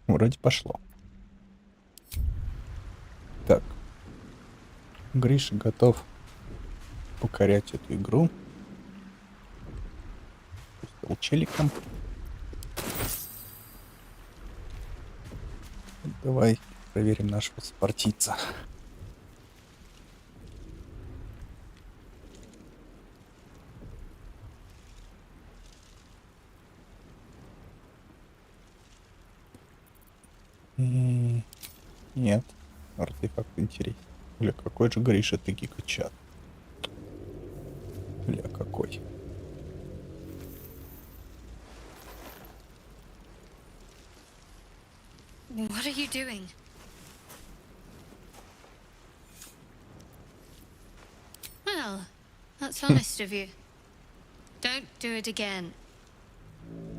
Вроде пошло. Так. Гриша готов покорять эту игру. Стал челиком. Давай проверим нашего спортивца. Нет. Артефакт интересен. Бля, какой же Гриша ты гигачат. Бля, какой. What are you doing? Well, that's honest of you. Don't do it again.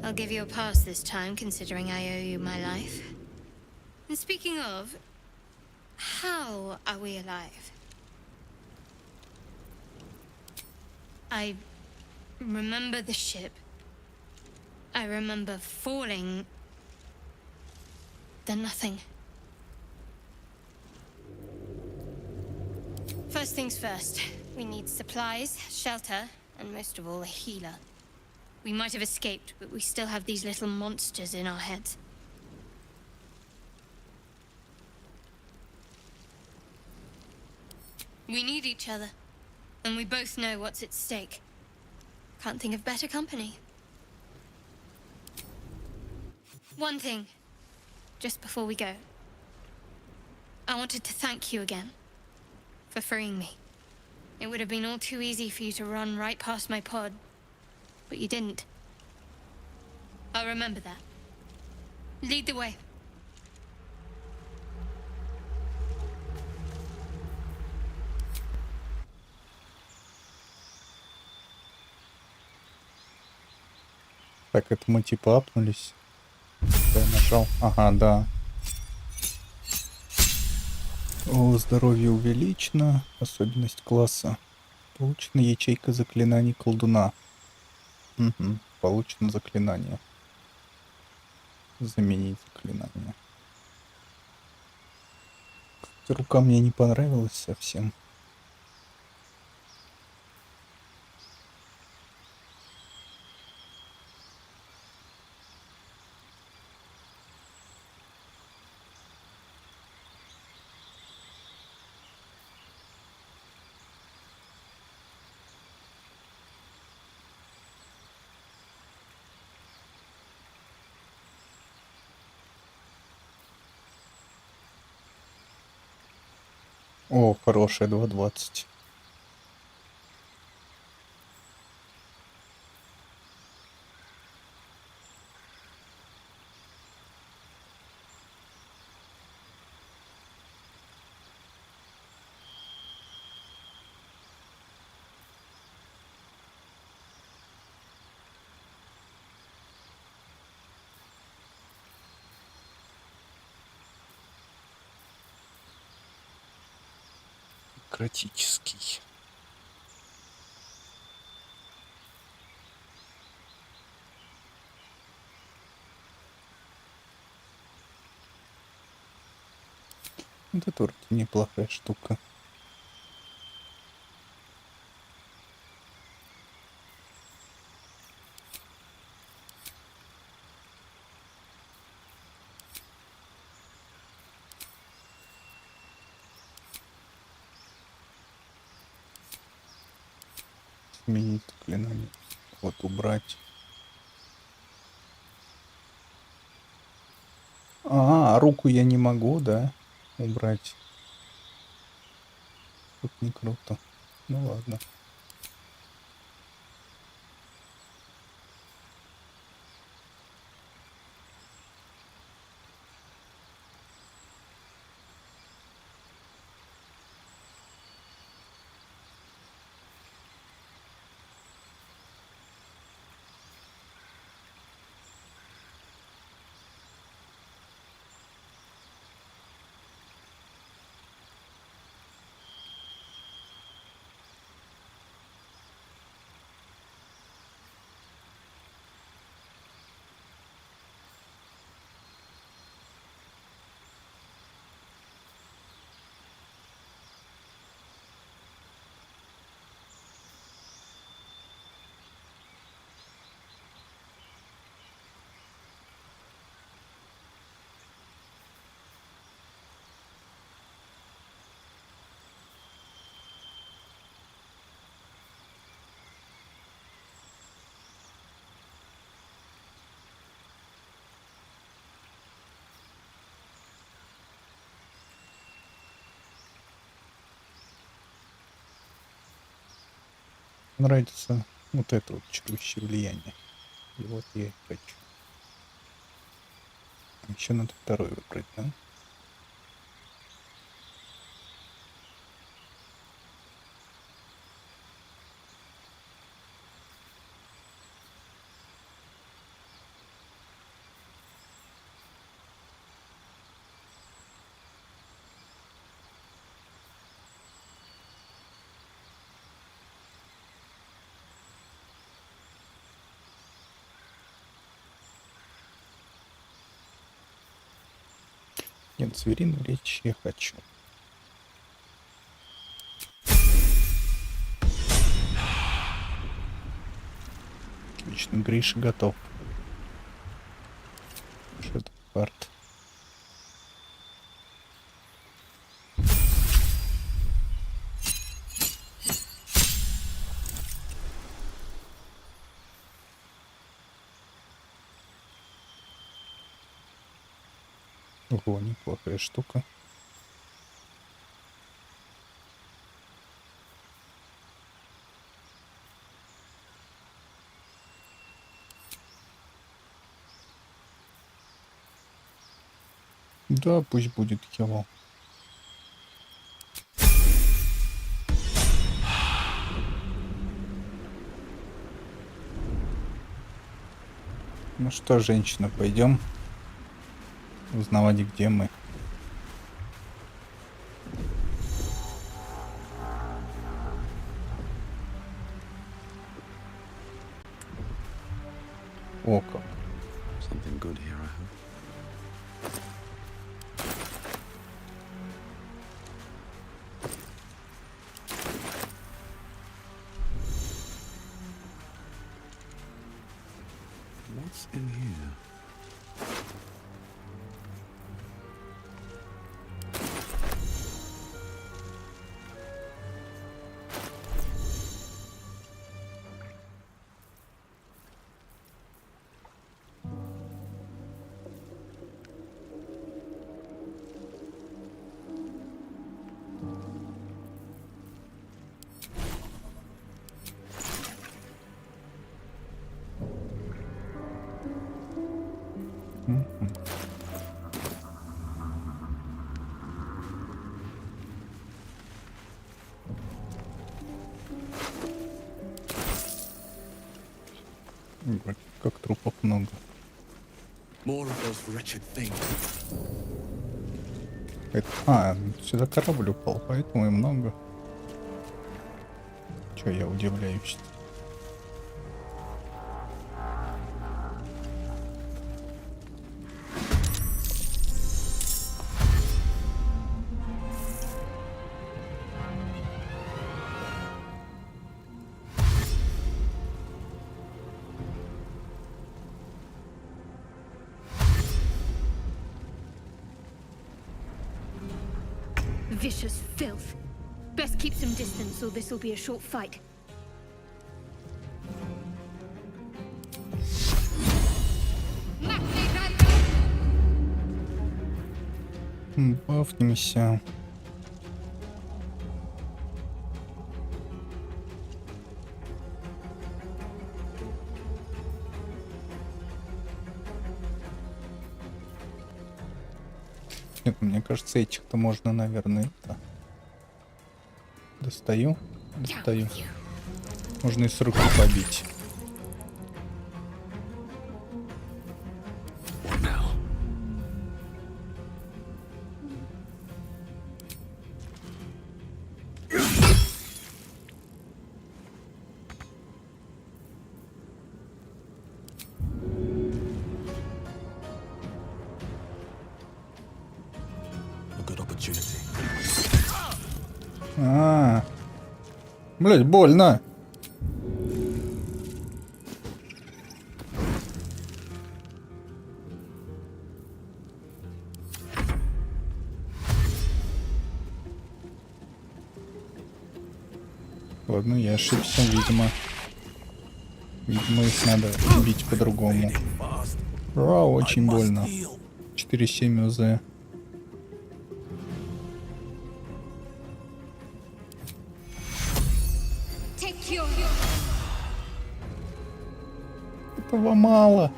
I'll give you a pass this time, considering I owe you my life. And speaking of, how are we alive? I remember the ship. I remember falling. Then nothing. First things first. We need supplies, shelter, and most of all, a healer. We might have escaped, but we still have these little monsters in our heads. We need each other, and we both know what's at stake. Can't think of better company. One thing, just before we go. I wanted to thank you again for freeing me. It would have been all too easy for you to run right past my pod, but you didn't. I'll remember that. Lead the way. Так, это мы типа апнулись. Я нажал. Ага, да. О, здоровье увеличено. Особенность класса. Получена ячейка заклинаний колдуна. Угу. Получено заклинание. Заменить заклинание. Кстати, рука мне не понравилась совсем. О, хорошая 2.20. Критический. Это тоже неплохая штука. Сменить заклинание. Вот убрать. А, руку я не могу, да? Убрать. Тут не круто. Ну ладно. Нравится вот это вот чарующее влияние. И вот я и хочу. Еще надо второй выбрать, да? Нет, звериную речь я хочу. Отлично, Гриша готов. Что-то карт. Ого, неплохая штука. Да, пусть будет его. Ну что, женщина, пойдем узнавать, где мы. О, как. Something good here, I hope. What's in here? Вроде как трупов много. More of those wretched things. Сюда корабль упал, поэтому и много. Че я удивляюсь? Vicious filth. Best keep some distance, or this'll be a short fight. Бафнемся. Нет, мне кажется, этих-то можно, наверное, это... Достаю. Можно и с руки побить. What now? A good opportunity. Блять, больно. Ладно, я ошибся, видимо. Видимо, их надо бить по-другому. Очень больно. 4-7 ОЗ. Take your Этого мало.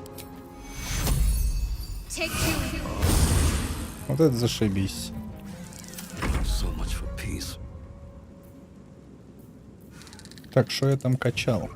Take two. Вот это зашибись. So much for peace. Так, что я там качал?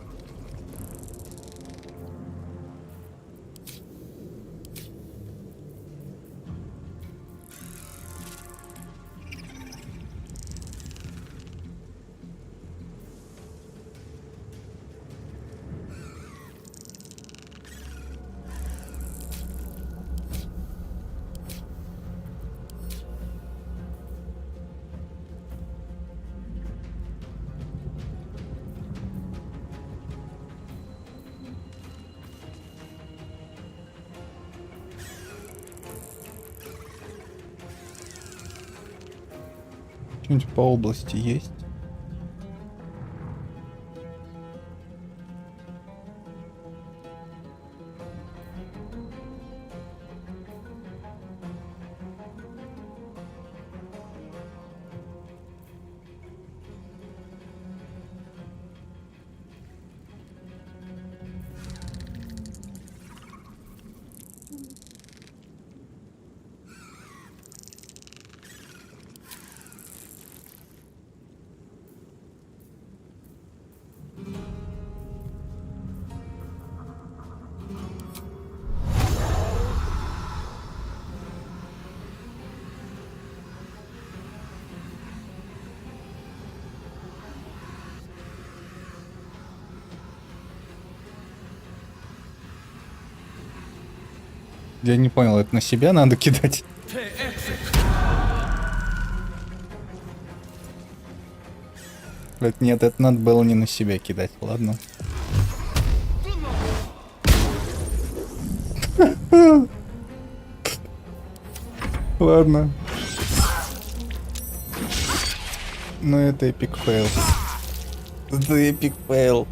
Что-нибудь по области есть? Я не понял, это на себя надо кидать? Нет, это надо было не на себя кидать, ладно. Ладно. Ну это эпик фейл. Это эпик фейл.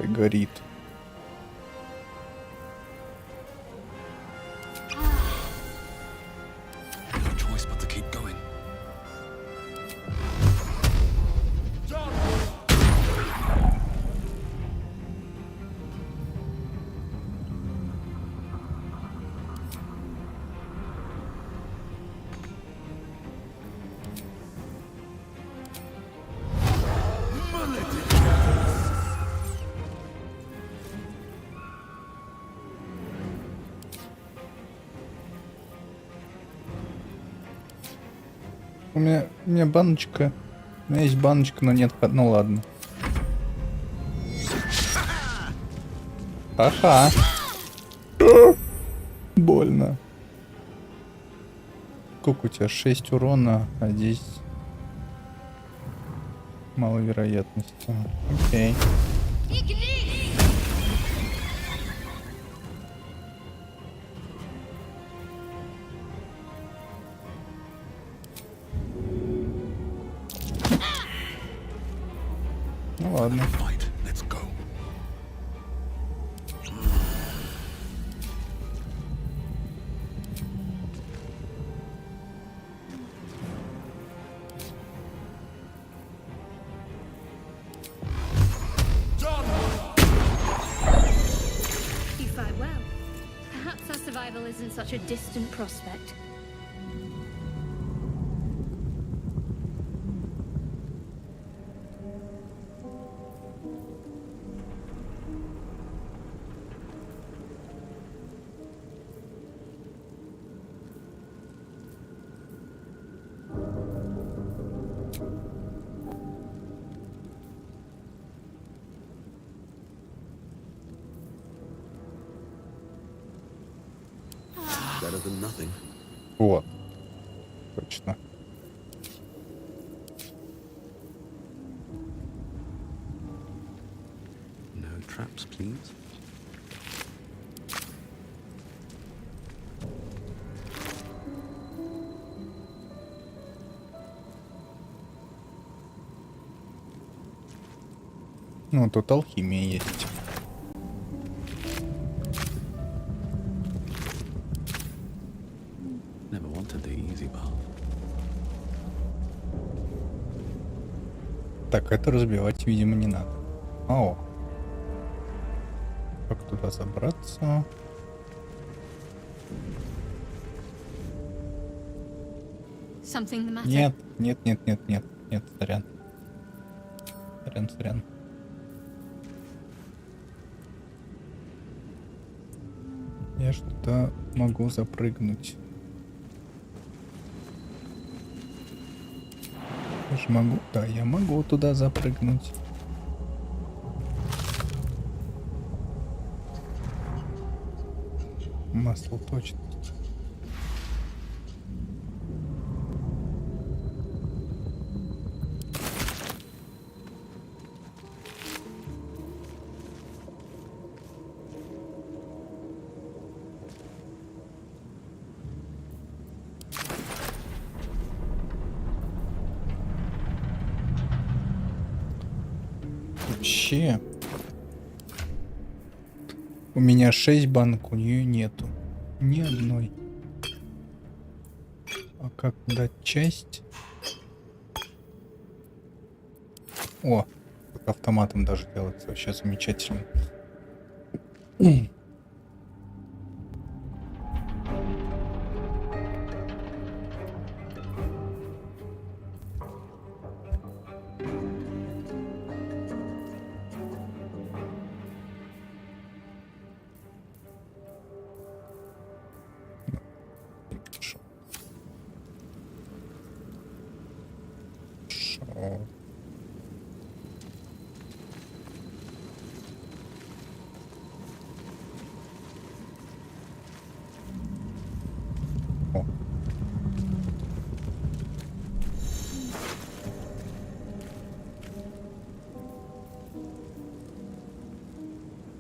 Горит. No choice but to keep going. У меня баночка. У меня есть баночка, но нет. Ну ладно. Ха-ха. Больно. Сколько у тебя? 6 урона, а здесь мало вероятности. Окей. Ну ладно. Fight. Let's go. You fight well. Perhaps our survival isn't such a distant prospect. Better than nothing. Вот. Точно. No traps, please. Ну, тут алхимия есть. Never wanted the easy path. Так, это разбивать, видимо, не надо. О. Как туда забраться? Something the matter? Нет, нет, нет, нет, нет, нет, сорян. Сорян, сорян. Я что-то могу запрыгнуть. Я же могу, да, я могу туда запрыгнуть. Масло точно. Вообще. У меня 6 банок, у нее нету. Ни одной. А как дать часть? О, как автоматом даже делается. Вообще замечательно. Шо. Шо. О.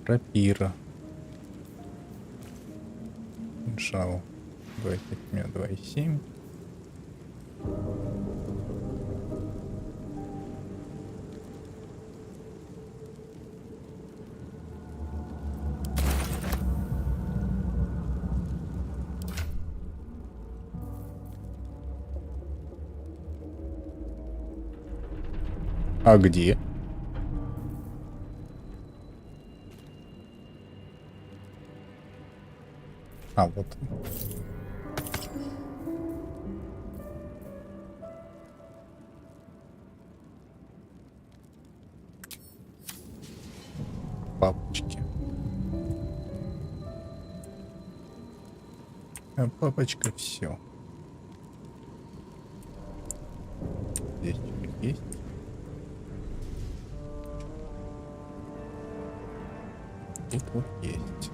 Рапира. Кинжал. 2,5, у меня 2,7. А где? А, вот он. Папочки. А папочка, все. Здесь что-то есть. Тут вот есть.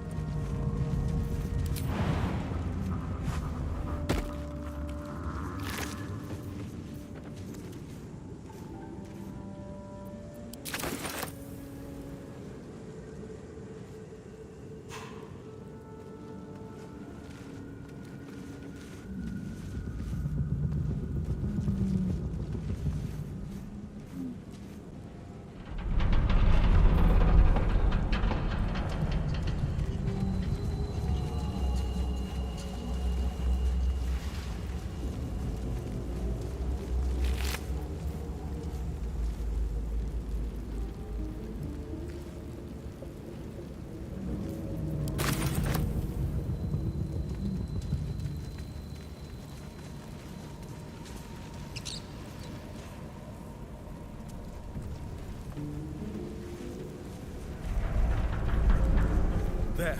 There,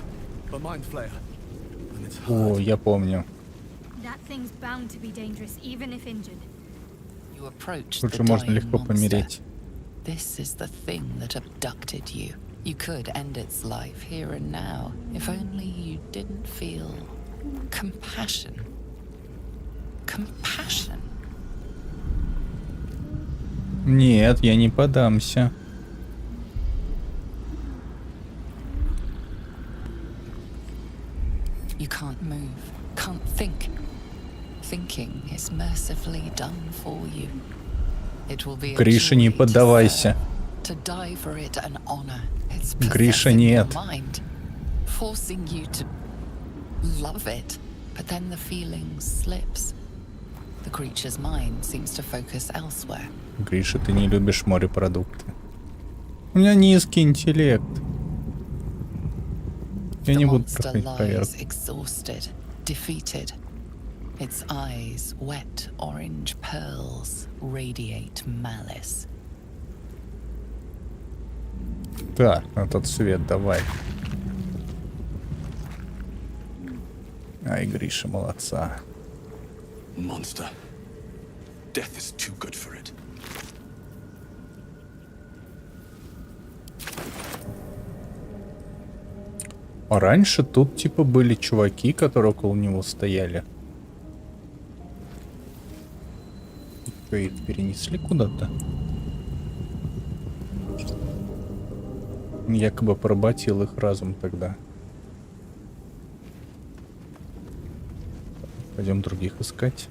a mind flayer. And it's О, hurt. я помню. That thing's bound to be dangerous, even if injured. You approach Тут the же можно dying легко monster. помереть. This is the thing that abducted you. You could end its life here and now, if only you didn't feel compassion. compassion. Нет, я не подамся. You can't move, can't think. Thinking is mercifully done for you. It will be a Гриша, не joy to поддавайся. serve, to die for it an honor. It's Гриша, possessing your нет. mind, forcing you to love it, but then the feeling slips. The creature's mind seems to focus elsewhere. Гриша, ты не любишь морепродукты. У меня низкий интеллект. Я The не буду monster проходить lies проверку. exhausted, defeated. Its eyes, wet orange pearls, radiate malice. Так, на тот свет давай. Ай, Гриша, молодца. Monster. Death is too good for it. А раньше тут типа были чуваки, которые около него стояли. Что, их перенесли куда-то? Якобы поработил их разум тогда. Пойдем других искать.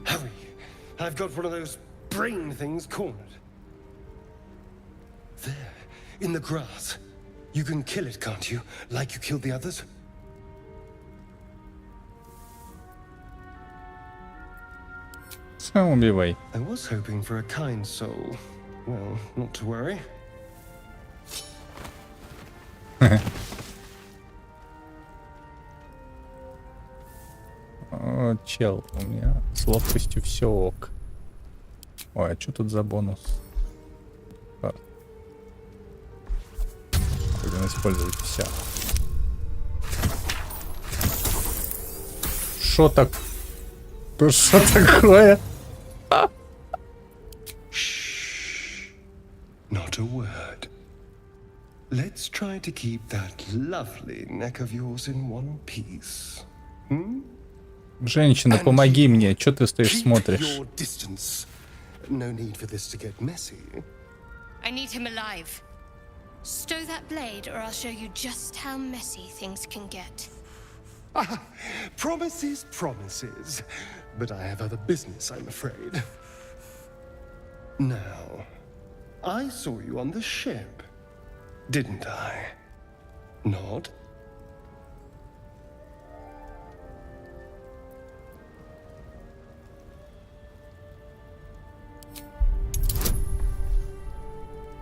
Hurry! I've got one of those brain things cornered. There, in the grass. You can kill it, can't you? Like you killed the others? Сам убивай. I was hoping for a kind soul. Well, not to worry. О, чел, у меня с ловкостью все ок. Ой, а что тут за бонус? Будем использовать все. Шо так? Что такое? Not a word. Let's try to keep that lovely neck of yours in one piece. Hmm? Женщина, помоги мне. Чё ты стоишь, Keep смотришь? your distance. No need for this to get messy. I need him alive. Stow that blade, or I'll show you just how messy things can get. Promises, promises. But I have other business, I'm afraid. Now, I saw you on the ship, didn't I? Nod?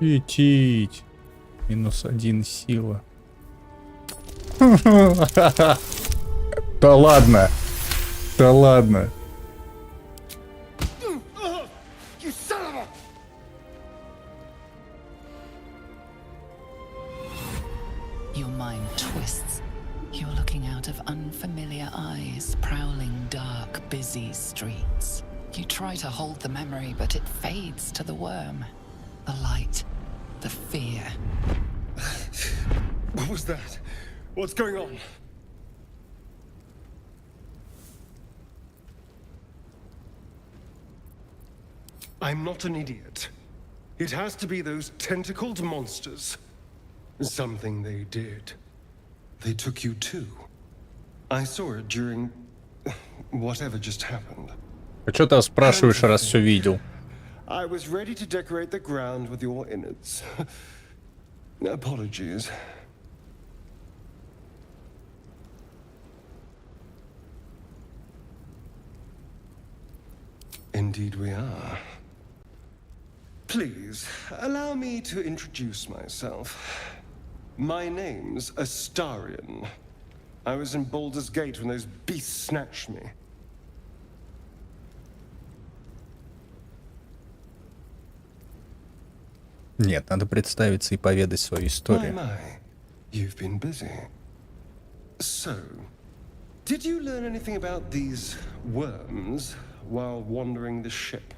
Лететь. -1 сила. Да ладно. Да ладно. You son of a... Your mind twists. You're looking out of unfamiliar eyes, prowling dark, busy streets. You try to hold the memory, but it fades to the worm. The light, the fear. What was that? What's going on? I'm not an idiot. It has to be those tentacled monsters. Something they did. They took you too. I saw it during... whatever just happened. А чё ты спрашиваешь, раз все видел? I was ready to decorate the ground with your innards. Apologies. Indeed we are. Please, allow me to introduce myself. My name's Astarion. I was in Baldur's Gate when those beasts snatched me. Нет, надо представиться и поведать свою My, историю. my. You've been busy. So, did you learn anything about these worms while wandering the ship?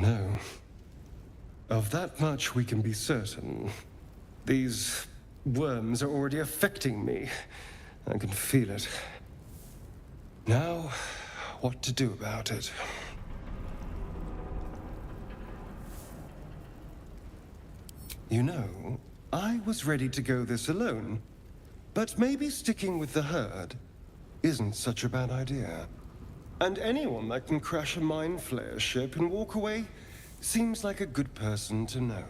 No. Of that much we can be certain. These worms are already affecting me. I can feel it. Now, what to do about it? You know, I was ready to go this alone, but maybe sticking with the herd isn't such a bad idea. And anyone that can crash a mind flayer ship and walk away seems like a good person to know.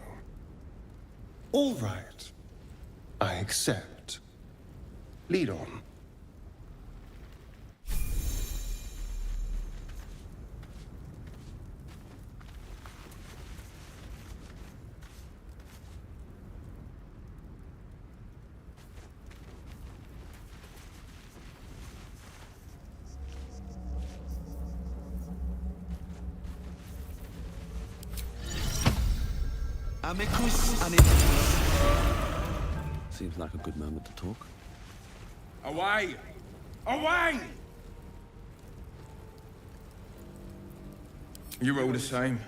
All right. I accept. Lead on. Seems like a good moment to talk. Away! Away! You're all the same.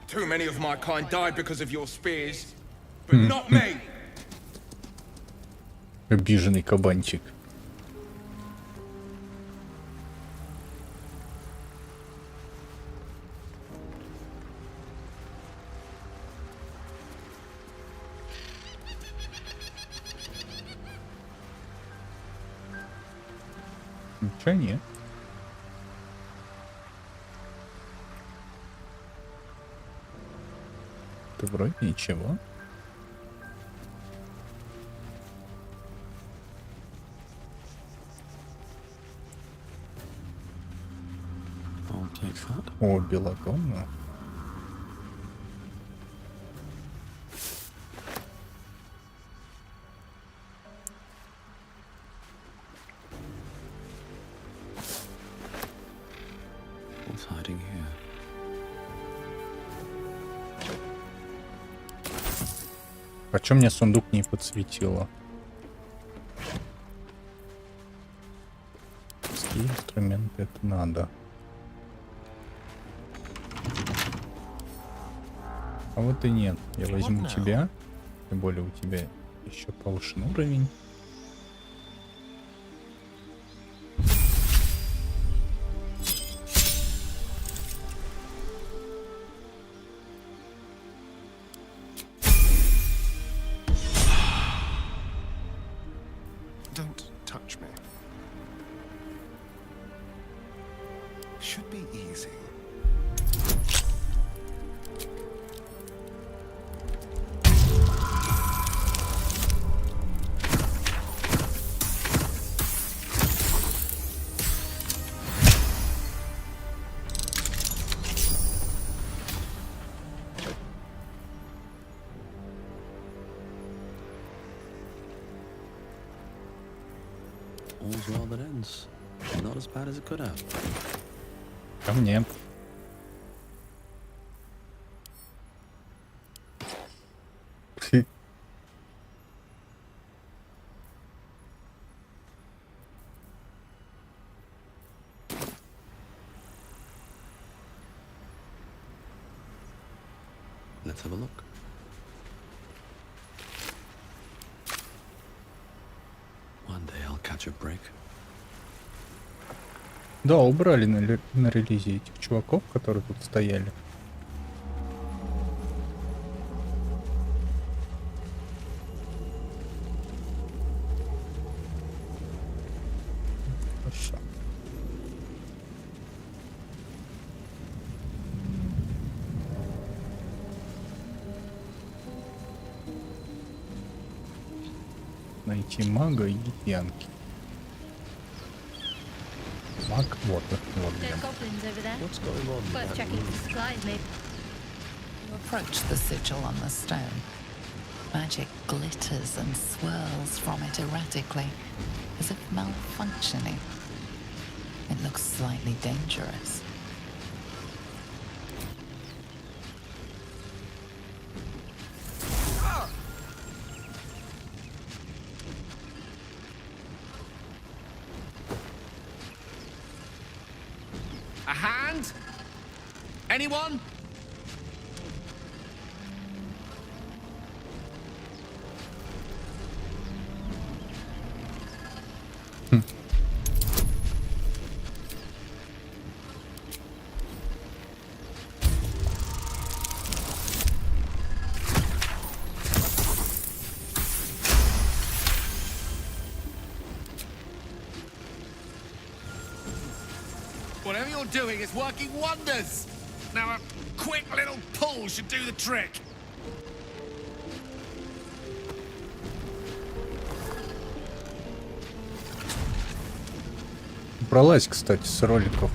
Too many of my kind died because of your spears, but not me! Обиженный кабанчик. Ничего нет. Да вроде ничего. I'll take that. О, белогонно. What's hiding here? А чё мне сундук не подсветило? Какие инструменты это надо? А вот и нет. Я возьму тебя. Тем более у тебя еще повышен уровень. Don't touch me. Should be easy. All's well that ends. Not as bad as it could have. Ко мне. Let's have a look. One day I'll catch a break. Да, убрали на релизе этих чуваков, которые тут стояли. Хорошо. Найти мага и янки. Маг, вот There are где. goblins over there. What's going on with Worth that checking room? for supplies, maybe. You approach the sigil on the stone. Magic glitters and swirls from it erratically, as if malfunctioning. It looks slightly dangerous. A hand? Anyone? Whatever you're doing is working wonders. Now a quick little pull should do the trick. Бралась, кстати, с роликов.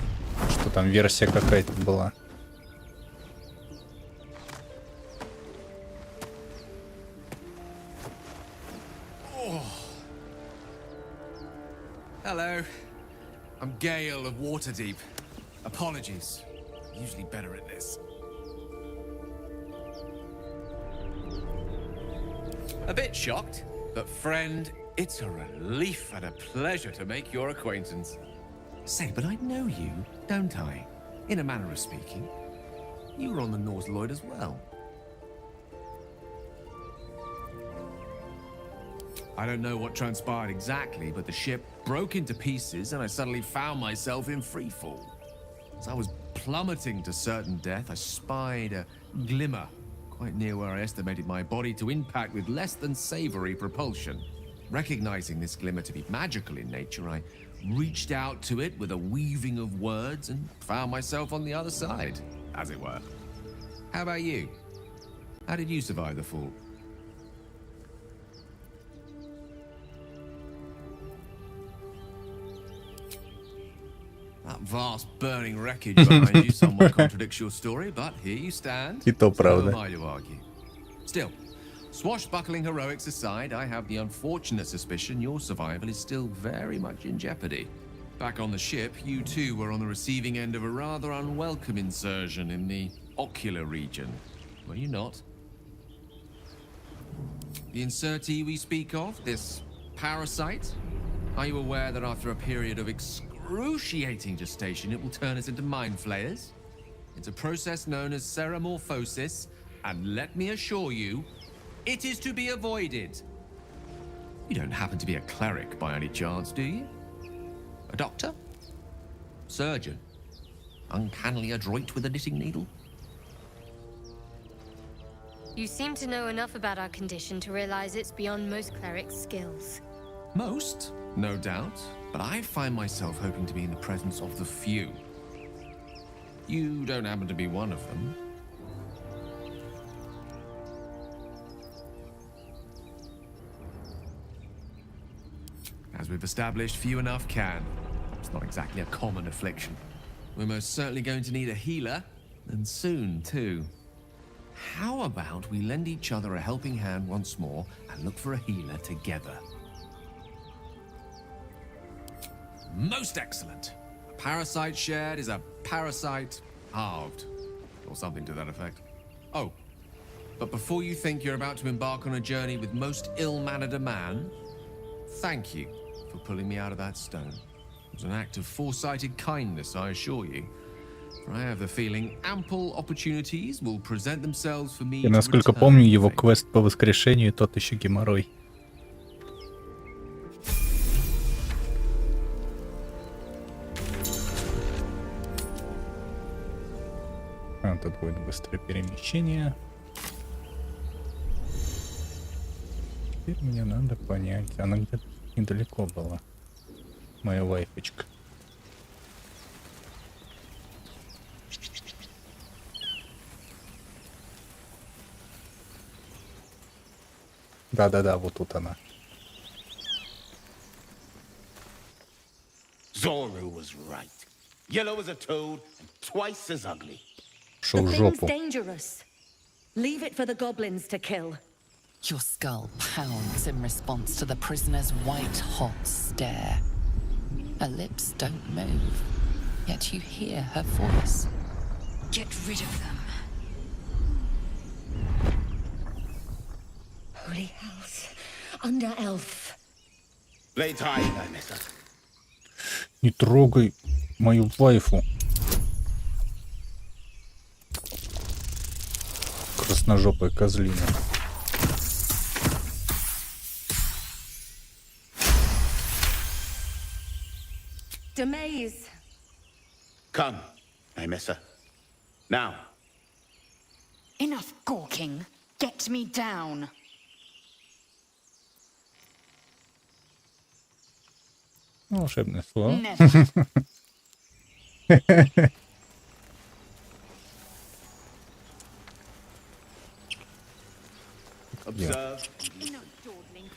Что там, версия какая-то была. Hello. I'm Gale of Waterdeep. Apologies. Usually better at this. A bit shocked, but friend, it's a relief and a pleasure to make your acquaintance. Say, but I know you, don't I? In a manner of speaking. You were on the North Lloyd as well. I don't know what transpired exactly, but the ship broke into pieces and I suddenly found myself in freefall. As I was plummeting to certain death, I spied a glimmer quite near where I estimated my body to impact with less than savory propulsion. Recognizing this glimmer to be magical in nature, I reached out to it with a weaving of words and found myself on the other side, as it were. How about you? How did you survive the fall? That vast burning wreckage behind you somewhat contradicts your story, but here you stand. И то So правда. who am I to argue? Still, swashbuckling heroics aside, I have the unfortunate suspicion your survival is still very much in jeopardy. Back on the ship, you too were on the receiving end of a rather unwelcome insertion in the ocular region. Were you not? The insertee we speak of, this parasite, are you aware that after a period of excruciating gestation, it will turn us into mind flayers? It's a process known as ceramorphosis, and let me assure you, it is to be avoided. You don't happen to be a cleric by any chance, do you? A doctor? Surgeon? Uncannily adroit with a knitting needle? You seem to know enough about our condition to realize it's beyond most clerics' skills. Most, no doubt, but I find myself hoping to be in the presence of the few. You don't happen to be one of them. As we've established, few enough can. It's not exactly a common affliction. We're most certainly going to need a healer, and soon, too. How about we lend each other a helping hand once more and look for a healer together? Most excellent. A parasite shared is a parasite halved, or something to that effect. Oh, but before you think you're about to embark on a journey with most ill-mannered a man, thank you for pulling me out of that stone. It was an act of foresighted kindness, I assure you. For I have the feeling ample opportunities will present themselves for me. И насколько помню, его квест по воскрешению тот еще геморрой. Тут будет быстрое перемещение. Теперь мне надо понять, она где-то недалеко была, моя вайфочка. Да-да-да, вот тут она. Zoru was right. Yellow as a toad and twice as ugly. Шел в The thing's жопу. dangerous. Leave it for the goblins to kill. Your skull pounds in response to the prisoner's white-hot stare. Her lips don't move, yet you hear her voice. Get rid of them. Holy hells. Under elf. Blades high, I miss her. Не трогай мою вайфу. Красножопая козлина. Demaze. Come, I miss her. Now. Enough gawking. Get me down. Волшебное слово. Never. Observe.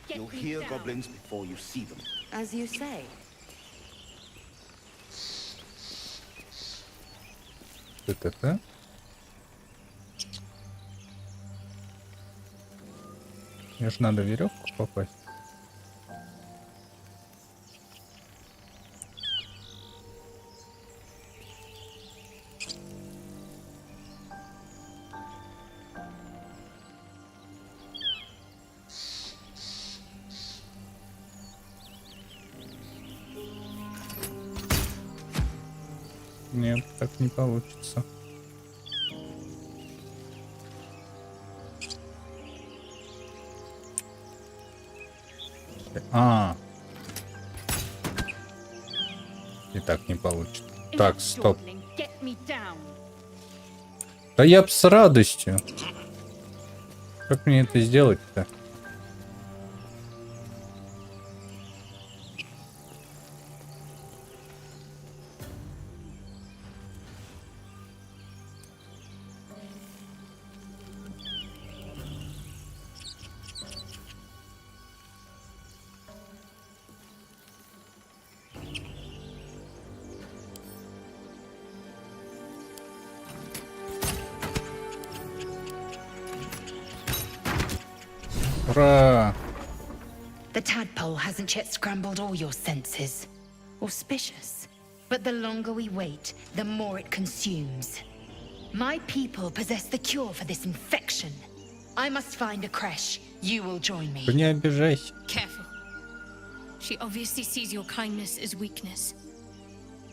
You'll hear goblins before you see them. As you say. Это. Мне же надо веревку попасть. Нет, так не получится. И так не получится. Так, стоп. Да я б с радостью. Как мне это сделать-то? Ура! The tadpole hasn't yet scrambled all your senses. Auspicious. But the longer we wait, the more it consumes. My people possess the cure for this infection. I must find a creche. You will join me. Не обижайся. Careful. She obviously sees your kindness as weakness.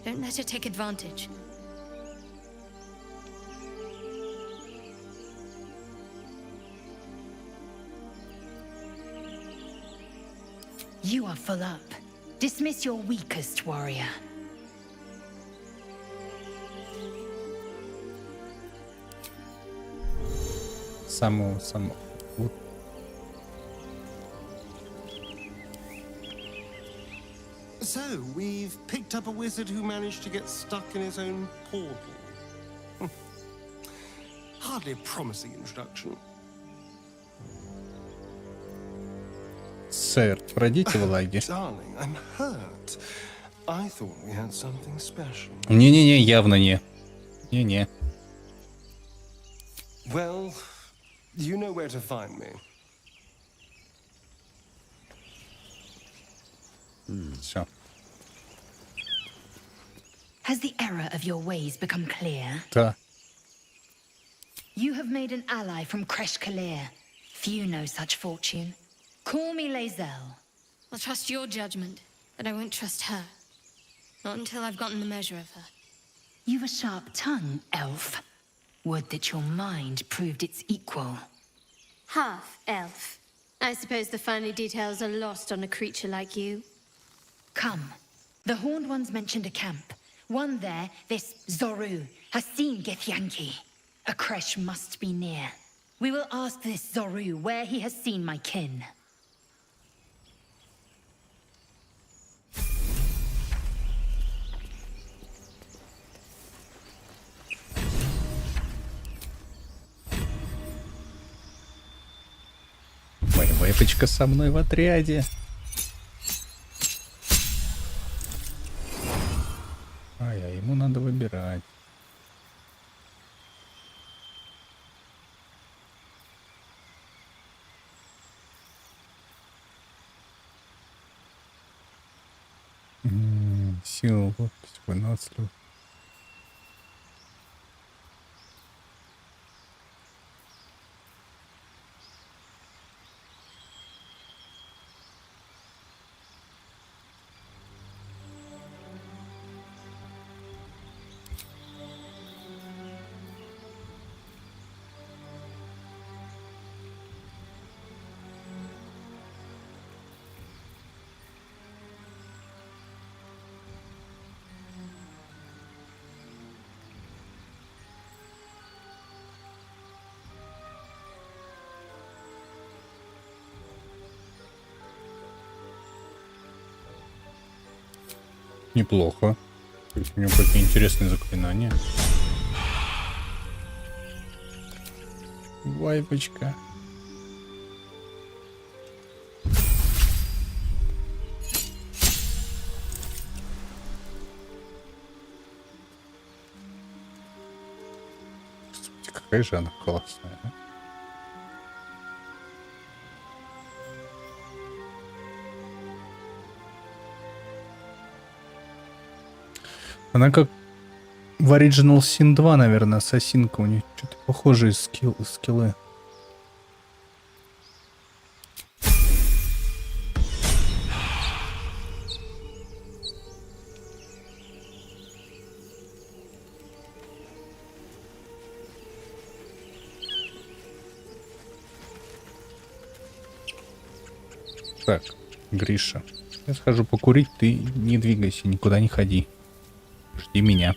Don't let her take advantage. You are full up. Dismiss your weakest warrior. Само. Вот. So, we've picked up a wizard who managed to get stuck in his own portal. Hardly a promising introduction. Сэр, пройдите в лагерь. Darling, I'm hurt. I thought we had something special. Не-не-не, явно не. Не-не. Well, you know where to find me. Все. Has the error of your ways become clear? Да. You have made an ally from Kresh Kalir. Few know such fortune. Call me Lae'zel. I'll trust your judgment, but I won't trust her. Not until I've gotten the measure of her. You've a sharp tongue, elf. Would that your mind proved its equal. Half elf. I suppose the finer details are lost on a creature like you. Come. The Horned Ones mentioned a camp. One there, this Zoru, has seen Githyanki. A creche must be near. We will ask this Zoru where he has seen my kin. Моя вэпочка со мной в отряде. Ему надо выбирать. Сила, ловкость, выносливость. Неплохо. У него какие интересные заклинания. Вайпочка. Господи, какая же она классная. А? Она как в Original Sin 2, наверное, ассасинка. У нее что-то похожие скиллы. Так, Гриша, я схожу покурить, ты не двигайся, никуда не ходи. Жди меня.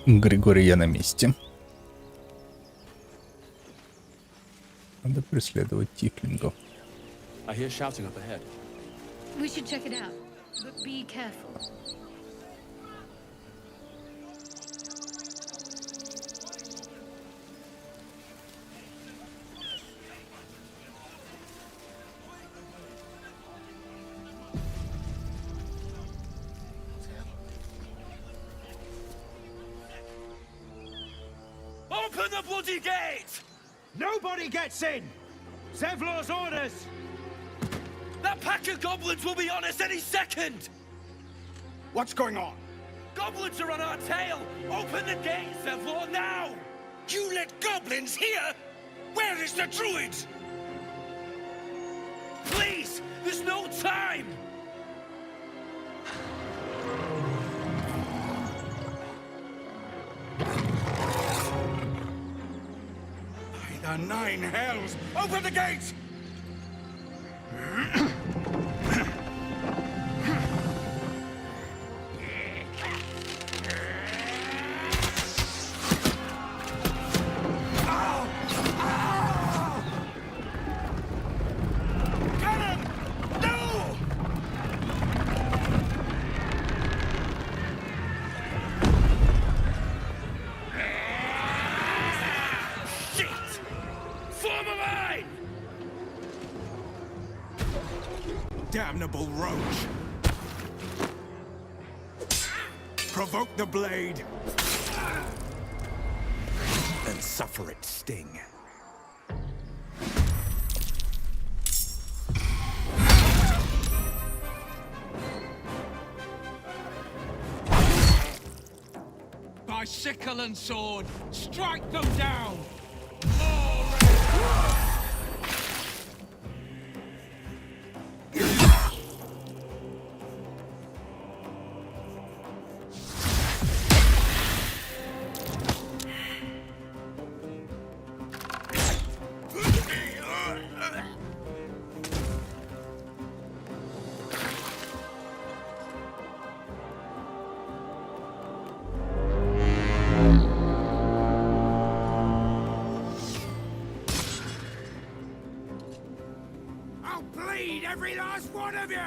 Григорий, я на месте. Надо преследовать тифлингов. I hear shouting up ahead. We should check it out, but be careful. Open the bloody gate! Nobody gets in! Zevlor's orders! That pack of goblins will be on us any second! What's going on? Goblins are on our tail! Open the gate, Zevlor, now! You let goblins here? Where is the druid? Please! There's no time! By the 9 hells! Open the gate! Damnable roach! Provoke the blade! And suffer its sting. By sickle and sword, strike them down! Every last one of you!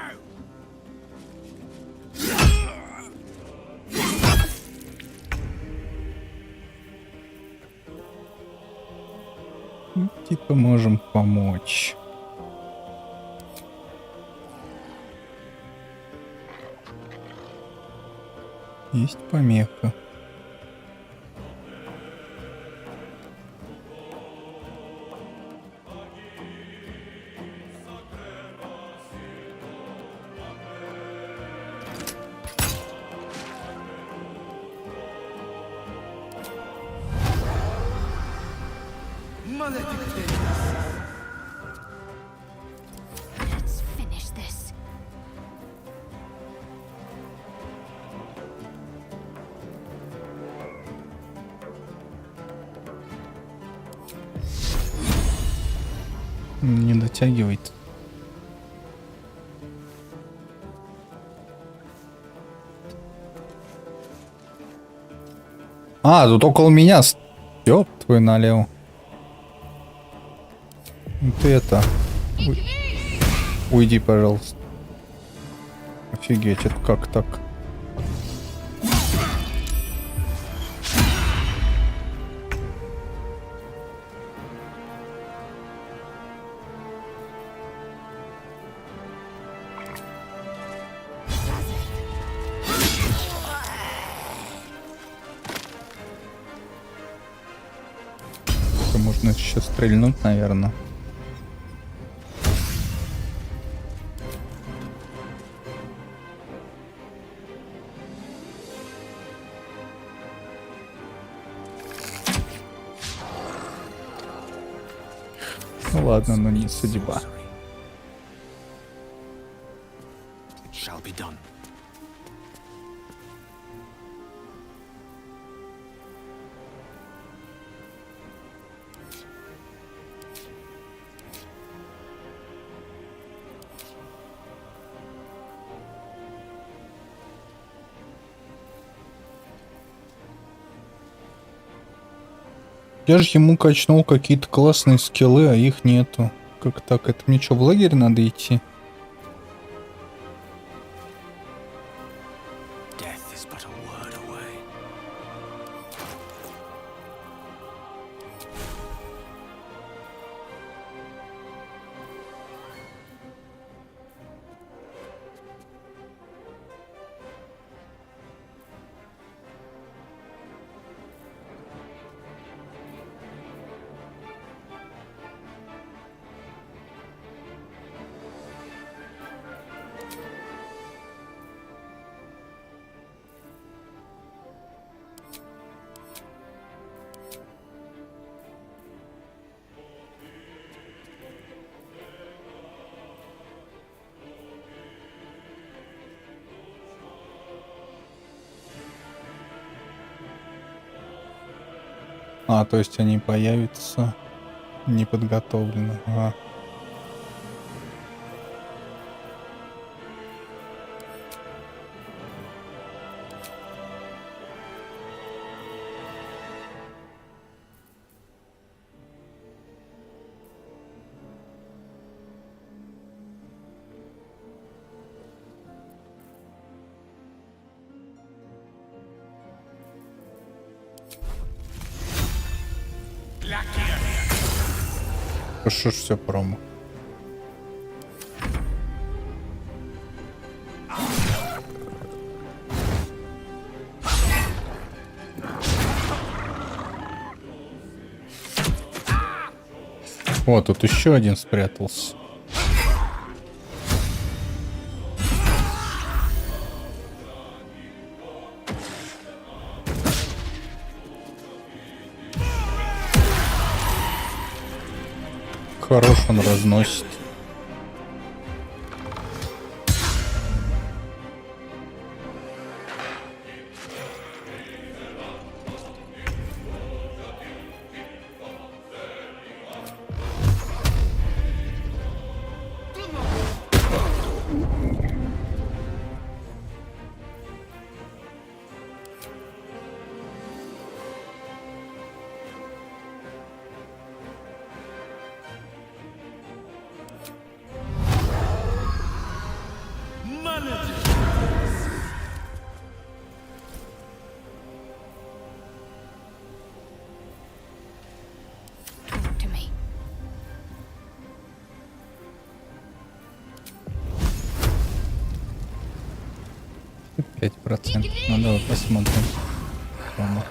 Типа можем помочь. Есть помеха. Let's finish this. Не дотягивает. А, тут около меня. Ёб твой налево. Ты это... Уйди, пожалуйста. Офигеть, это как так? Можно сейчас стрельнуть, наверное. Ну ладно, но не судьба. Я же ему качнул какие-то классные скиллы, а их нету. Как так? Это мне что, в лагерь надо идти? Death is but a word away. А, то есть они появятся неподготовленно. Ага. Что ж все промо. О, тут еще один спрятался. Хорош он разносит. Talk to me. 5%. Ну давай посмотрим. Промо.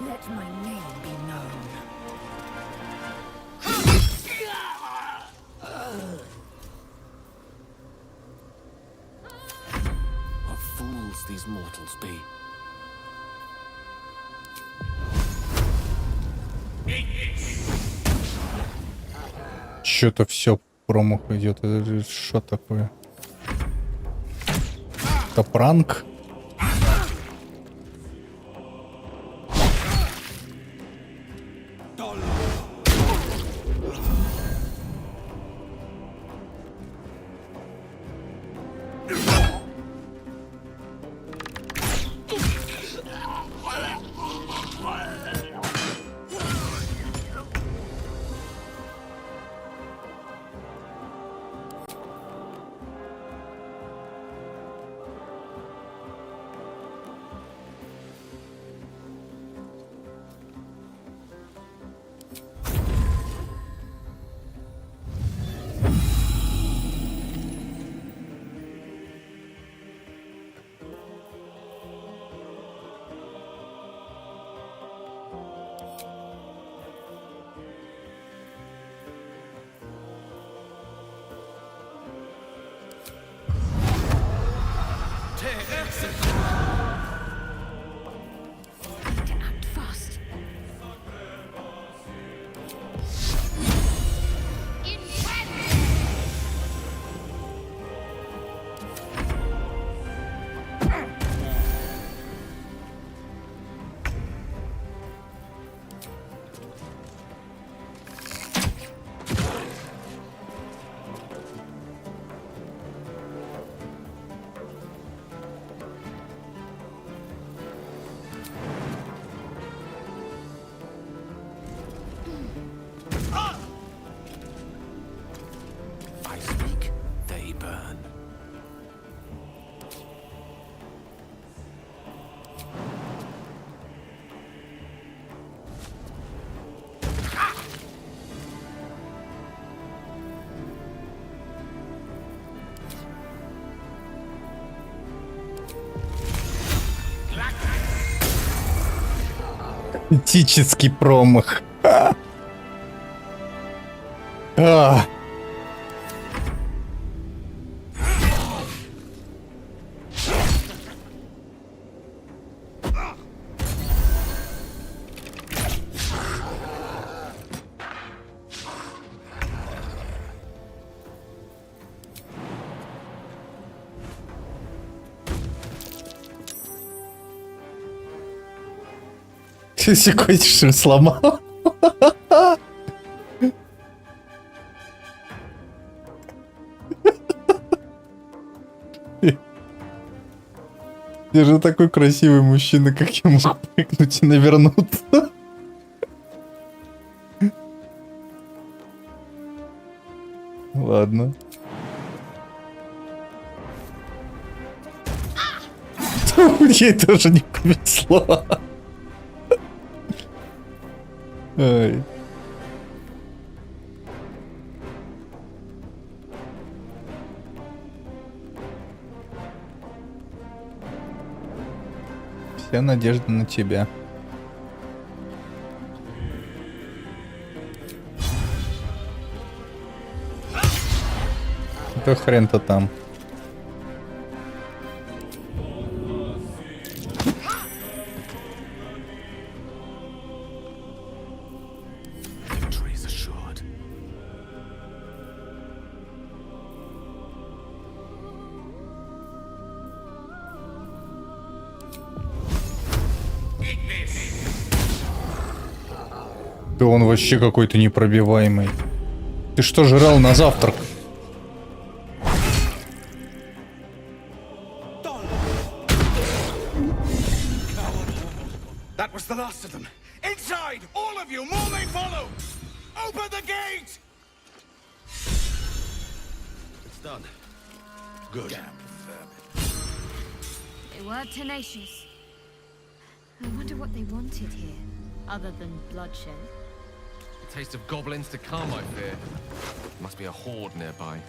Let my name be known. What fools these mortals be. Что-то все промах идет. Это же что такое? Это пранк? Need to act fast. Критический промах. А. Ты секундочку что ли, сломал? Я же такой красивый мужчина, как я мог прыгнуть и навернуться. Ладно. Ей тоже не повезло. Ай. Вся надежда на тебя. Да хрен-то там. Victory is assured. Да он вообще какой-то непробиваемый. Ты что жрал на завтрак? That was the last of them. Inside! All of you! More may follow! Open the gate! It's done. Good. They were tenacious. I wonder what they wanted here, other than bloodshed. A taste of goblins to come, I fear. Must be a horde nearby.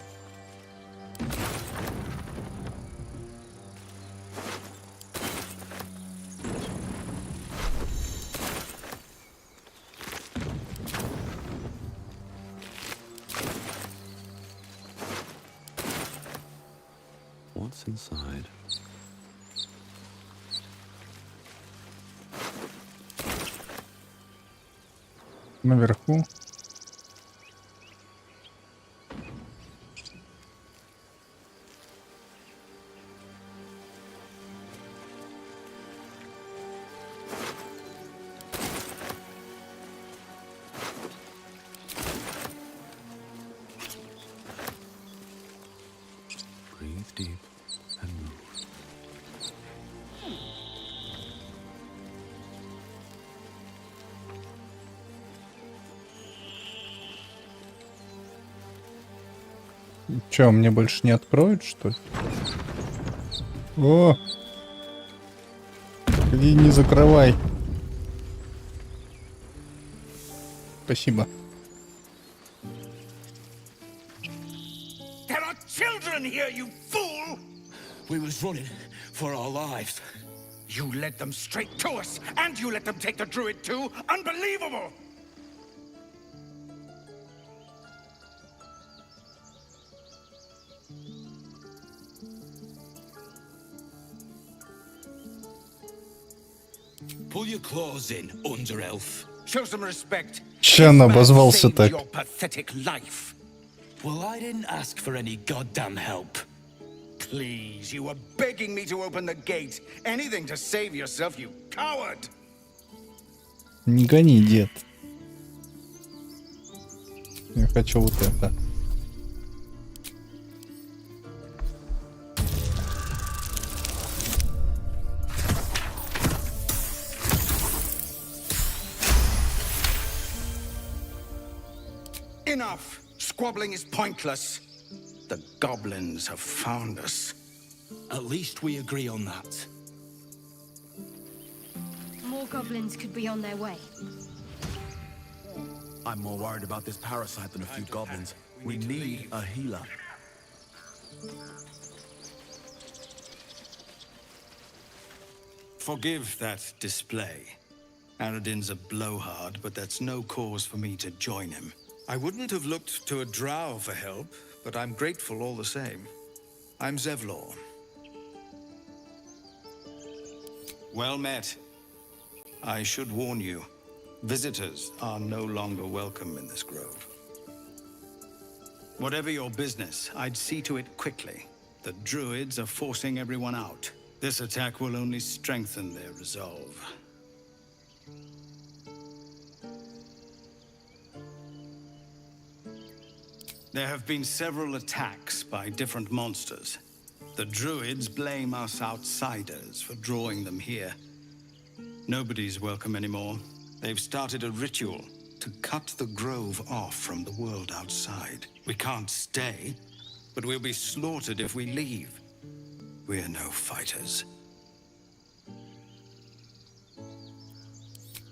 What's inside? Наверху. Breathe deep and move. Че, мне больше не откроют, что ли? О! Иди, не закрывай. Спасибо. There are children here, you fool! We was running for our lives. You led them straight to us, and you let them take the druid too? Unbelievable! Pull your claws in, under elf. Show some respect. Че он обозвался Saved так? your pathetic life. Well, I didn't ask for any goddamn help. Please, you were begging me to open the gate. Anything to save yourself, you coward! Не гони, дед. Я хочу вот это. Enough! Squabbling is pointless. The goblins have found us. At least we agree on that. More goblins could be on their way. I'm more worried about this parasite than a few goblins. We need a healer. Forgive that display. Aradin's a blowhard, but that's no cause for me to join him. I wouldn't have looked to a drow for help, but I'm grateful all the same. I'm Zevlor. Well met. I should warn you, visitors are no longer welcome in this grove. Whatever your business, I'd see to it quickly. The druids are forcing everyone out. This attack will only strengthen their resolve. There have been several attacks by different monsters. The druids blame us outsiders for drawing them here. Nobody's welcome anymore. They've started a ritual to cut the grove off from the world outside. We can't stay, but we'll be slaughtered if we leave. We're no fighters.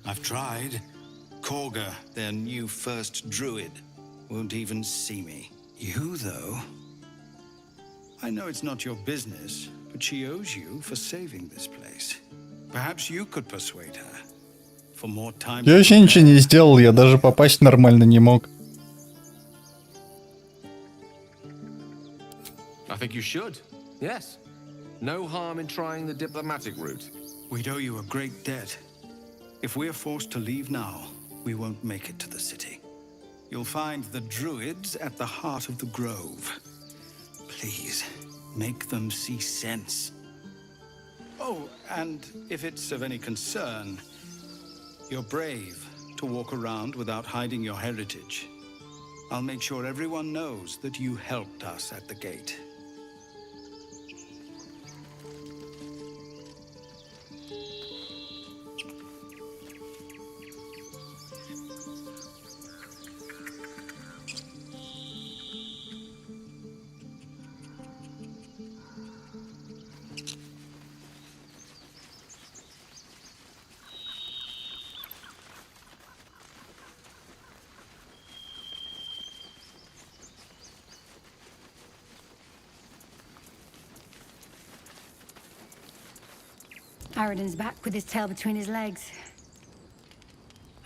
I've tried. Korga, their new first druid, won't even see me. You, though... I know it's not your business, but she owes you for saving this place. Perhaps you could persuade her. For more time... Я вообще ничего не сделал, я даже попасть нормально не мог. I think you should. Yes. No harm in trying the diplomatic route. We'd owe you a great debt. If we're forced to leave now, we won't make it to the city. You'll find the druids at the heart of the grove. Please, make them see sense. Oh, and if it's of any concern, you're brave to walk around without hiding your heritage. I'll make sure everyone knows that you helped us at the gate. Aradin's back with his tail between his legs.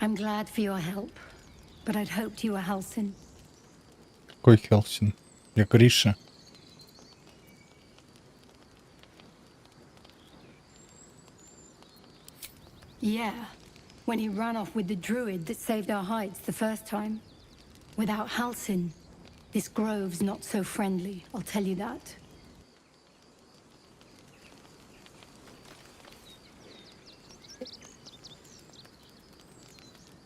I'm glad for your help, but I'd hoped you were Halsin. Какой Хелсин? Я Гриша. Yeah, when he ran off with the druid that saved our hides the first time. Without Halsin, this grove's not so friendly, I'll tell you that.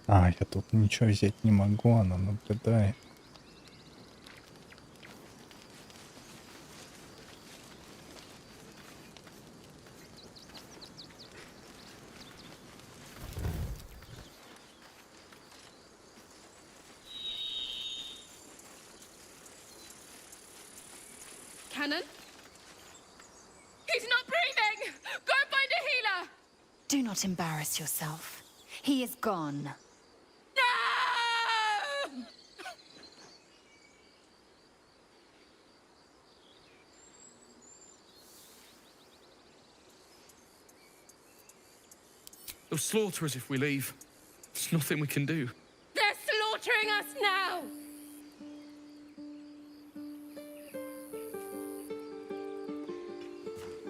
А, я тут ничего взять не могу, она наблюдает. Cannon? He's not breathing! Go find a healer! Do not embarrass yourself. He is gone. No! They'll slaughter us if we leave. There's nothing we can do. They're slaughtering us now!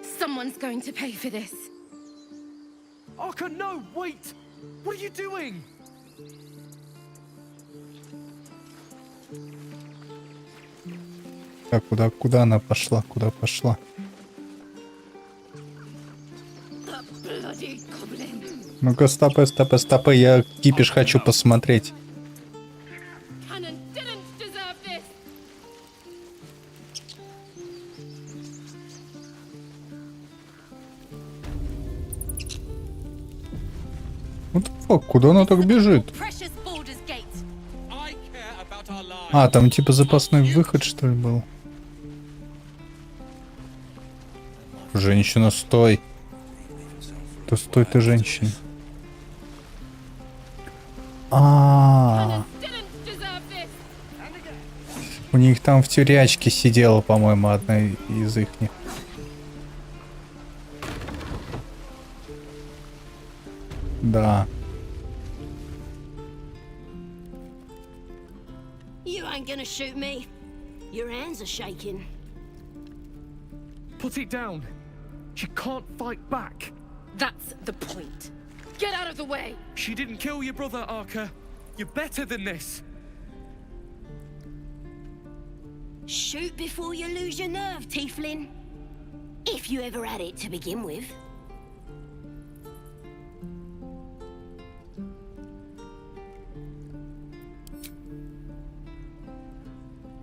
Someone's going to pay for this. Arka, no! Wait! What are you doing? Так, куда она пошла? Куда пошла? The bloody goblin. Ну-ка, стопы, я кипиш хочу посмотреть. Cannon didn't deserve this. Вот фак, куда она так бежит? Precious Baldur's Gate. I care about our lives. А, там типа запасной выход, что ли, был? Женщина, стой. Да стой ты, женщина. А, Didn't deserve this. у них там в тюрячке сидела, по-моему, одна из ихних. Да. ain't gonna shoot me. Your hands are shaking. Put it down. She can't fight back. That's the point. Get out of the way! She didn't kill your brother, Arka. You're better than this. Shoot before you lose your nerve, Tiefling. If you ever had it to begin with.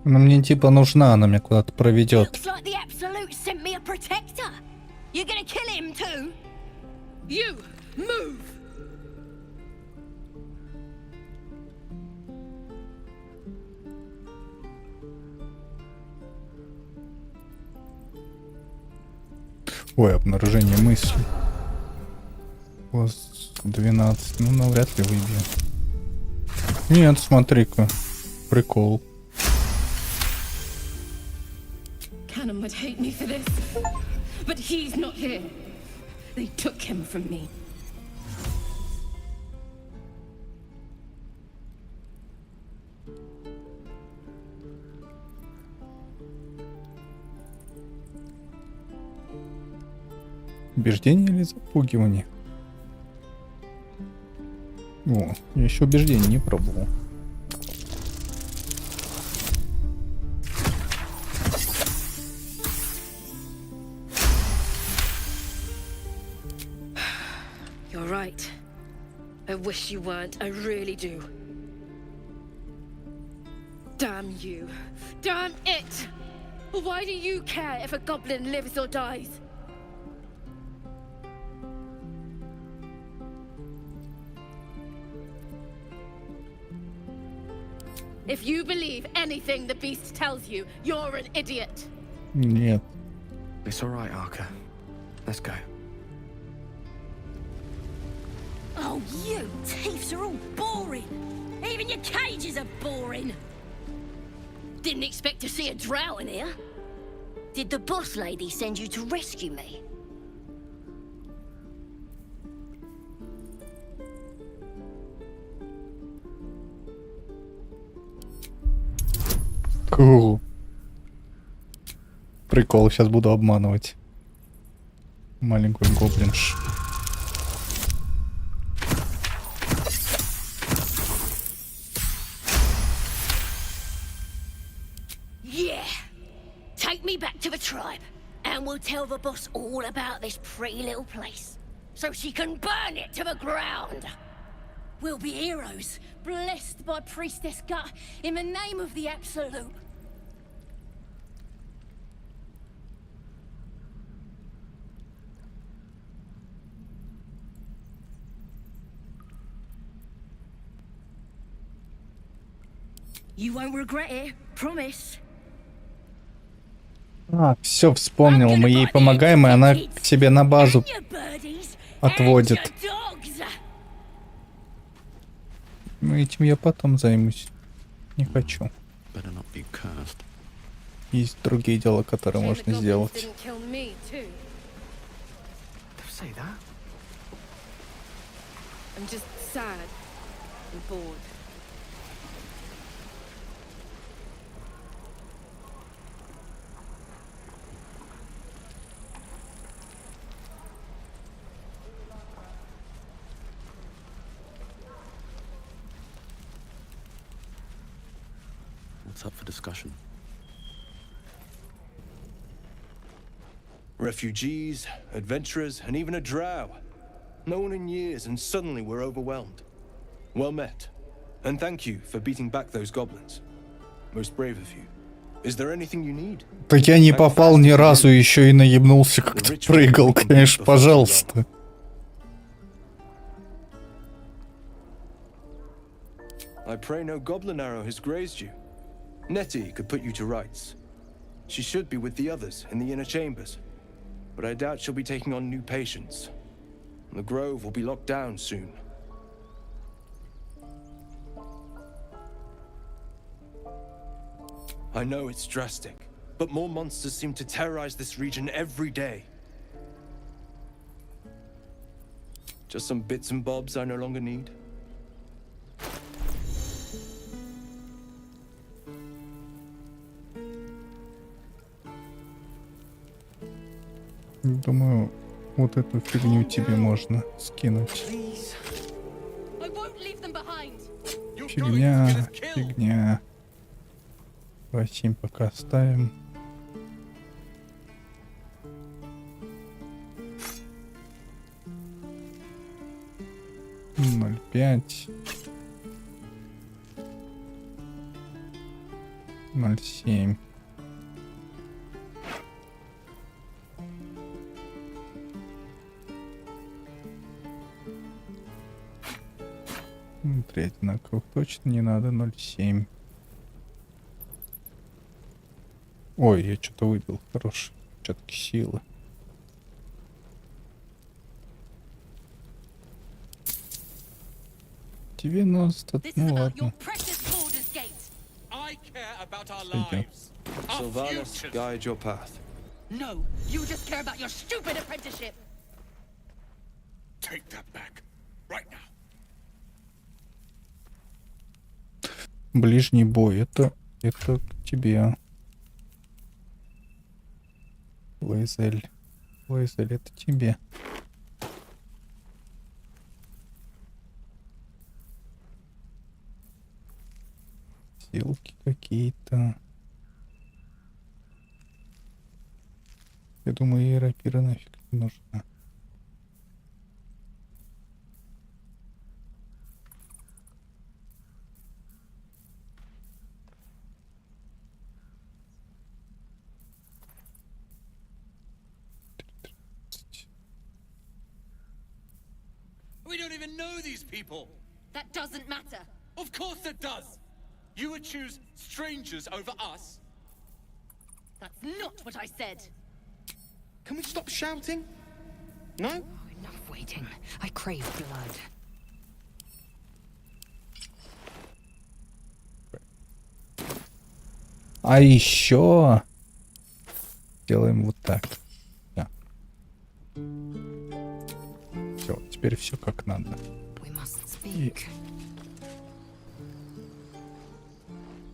Ну, мне типа нужна, она меня куда-то проведет. Looks like the Absolute sent me a protector. You're gonna kill him too? You! Move! Ой, обнаружение мысли. Plus 12. Ну, навряд ли выбью. Нет, смотри-ка. Прикол. Cannon would hate me for this. But he's not here. They took him from me. Убеждение или запугивание? О, я еще убеждение не пробовал. You're right. I wish you weren't. I really do. Damn you. Damn it! Why do you care if a goblin lives or dies? If you believe anything the beast tells you, you're an idiot. Нет. It's all right, Arka. Let's go. Oh, you thieves are all boring. Even your cages are boring. Didn't expect to see a drow in here. Did the boss lady send you to rescue me? Прикол, сейчас буду обманывать маленькую гоблинш. Yeah. Take me back to the tribe, and we'll tell the boss all about this pretty little place, so she can burn it to the ground. We'll be heroes, blessed by Priestess Gut, in the name of the Absolute. You won't regret it, promise. А, все вспомнил. Мы ей помогаем, и она к себе на базу отводит. Ну, этим я потом займусь. Не хочу. Есть другие дела, которые можно сделать. I'm just sad and bored. What's up for discussion? Refugees, adventurers, and even a drow. No one in years, and suddenly we're overwhelmed. Well met. And thank you for beating back those goblins. Most brave of you. Is there anything you need? Так я не попал ни разу, еще и наебнулся, как ты прыгал, конечно, пожалуйста. I pray no goblin arrow has grazed you. Nettie could put you to rights. She should be with the others in the inner chambers, but I doubt she'll be taking on new patients. The grove will be locked down soon. I know it's drastic, but more monsters seem to terrorize this region every day. Just some bits and bobs I no longer need. думаю, вот эту фигню тебе можно скинуть. I won't leave them behind. Фигня, фигня. 2.7 пока оставим. Ноль пять. 0.7. Три одинаковых точно не надо. 0.7. Ой, я что-то выбил. Хороший. Четки силы. Ну ладно. Сойдет. Sylvanas, guide your path. No, you just care about your stupid apprenticeship. Take that back. Right now. Ближний бой. Это к тебе. Лейзель. Лейзель, это тебе. Силки какие-то. Я думаю, ей рапира нафиг не нужна. We don't even know these people. That doesn't matter. Of course it does. You would choose strangers over us? That's not what I said. Can we stop shouting? No? Oh, enough waiting. I crave blood. А еще делаем вот так. Да. Все, теперь все как надо. И...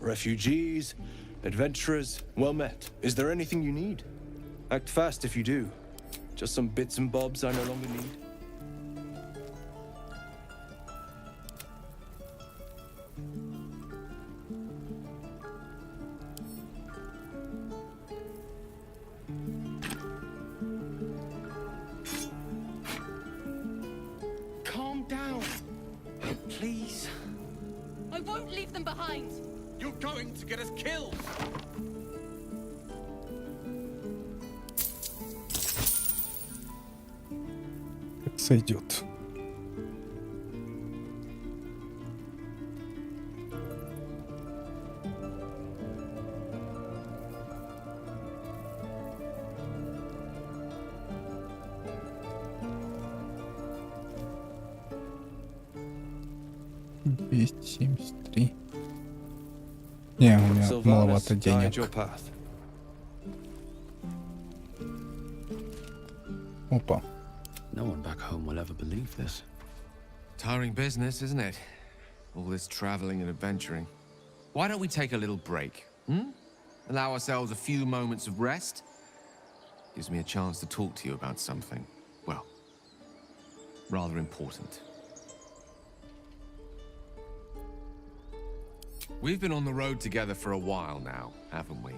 Refugees, adventurers, well met. Is there anything you need? Act fast if you do. Just some bits and bobs I no longer need. Calm down. Please. I won't leave them behind. You're going to get us killed. Как сойдет. $273. Не, у меня маловато денег. Опа. No one back home will ever believe this. Tiring business, isn't it? All this traveling and adventuring. Why don't we take a little break? Allow ourselves a few moments of rest? Gives me a chance to talk to you about something, well, rather important. We've been on the road together for a while now, haven't we?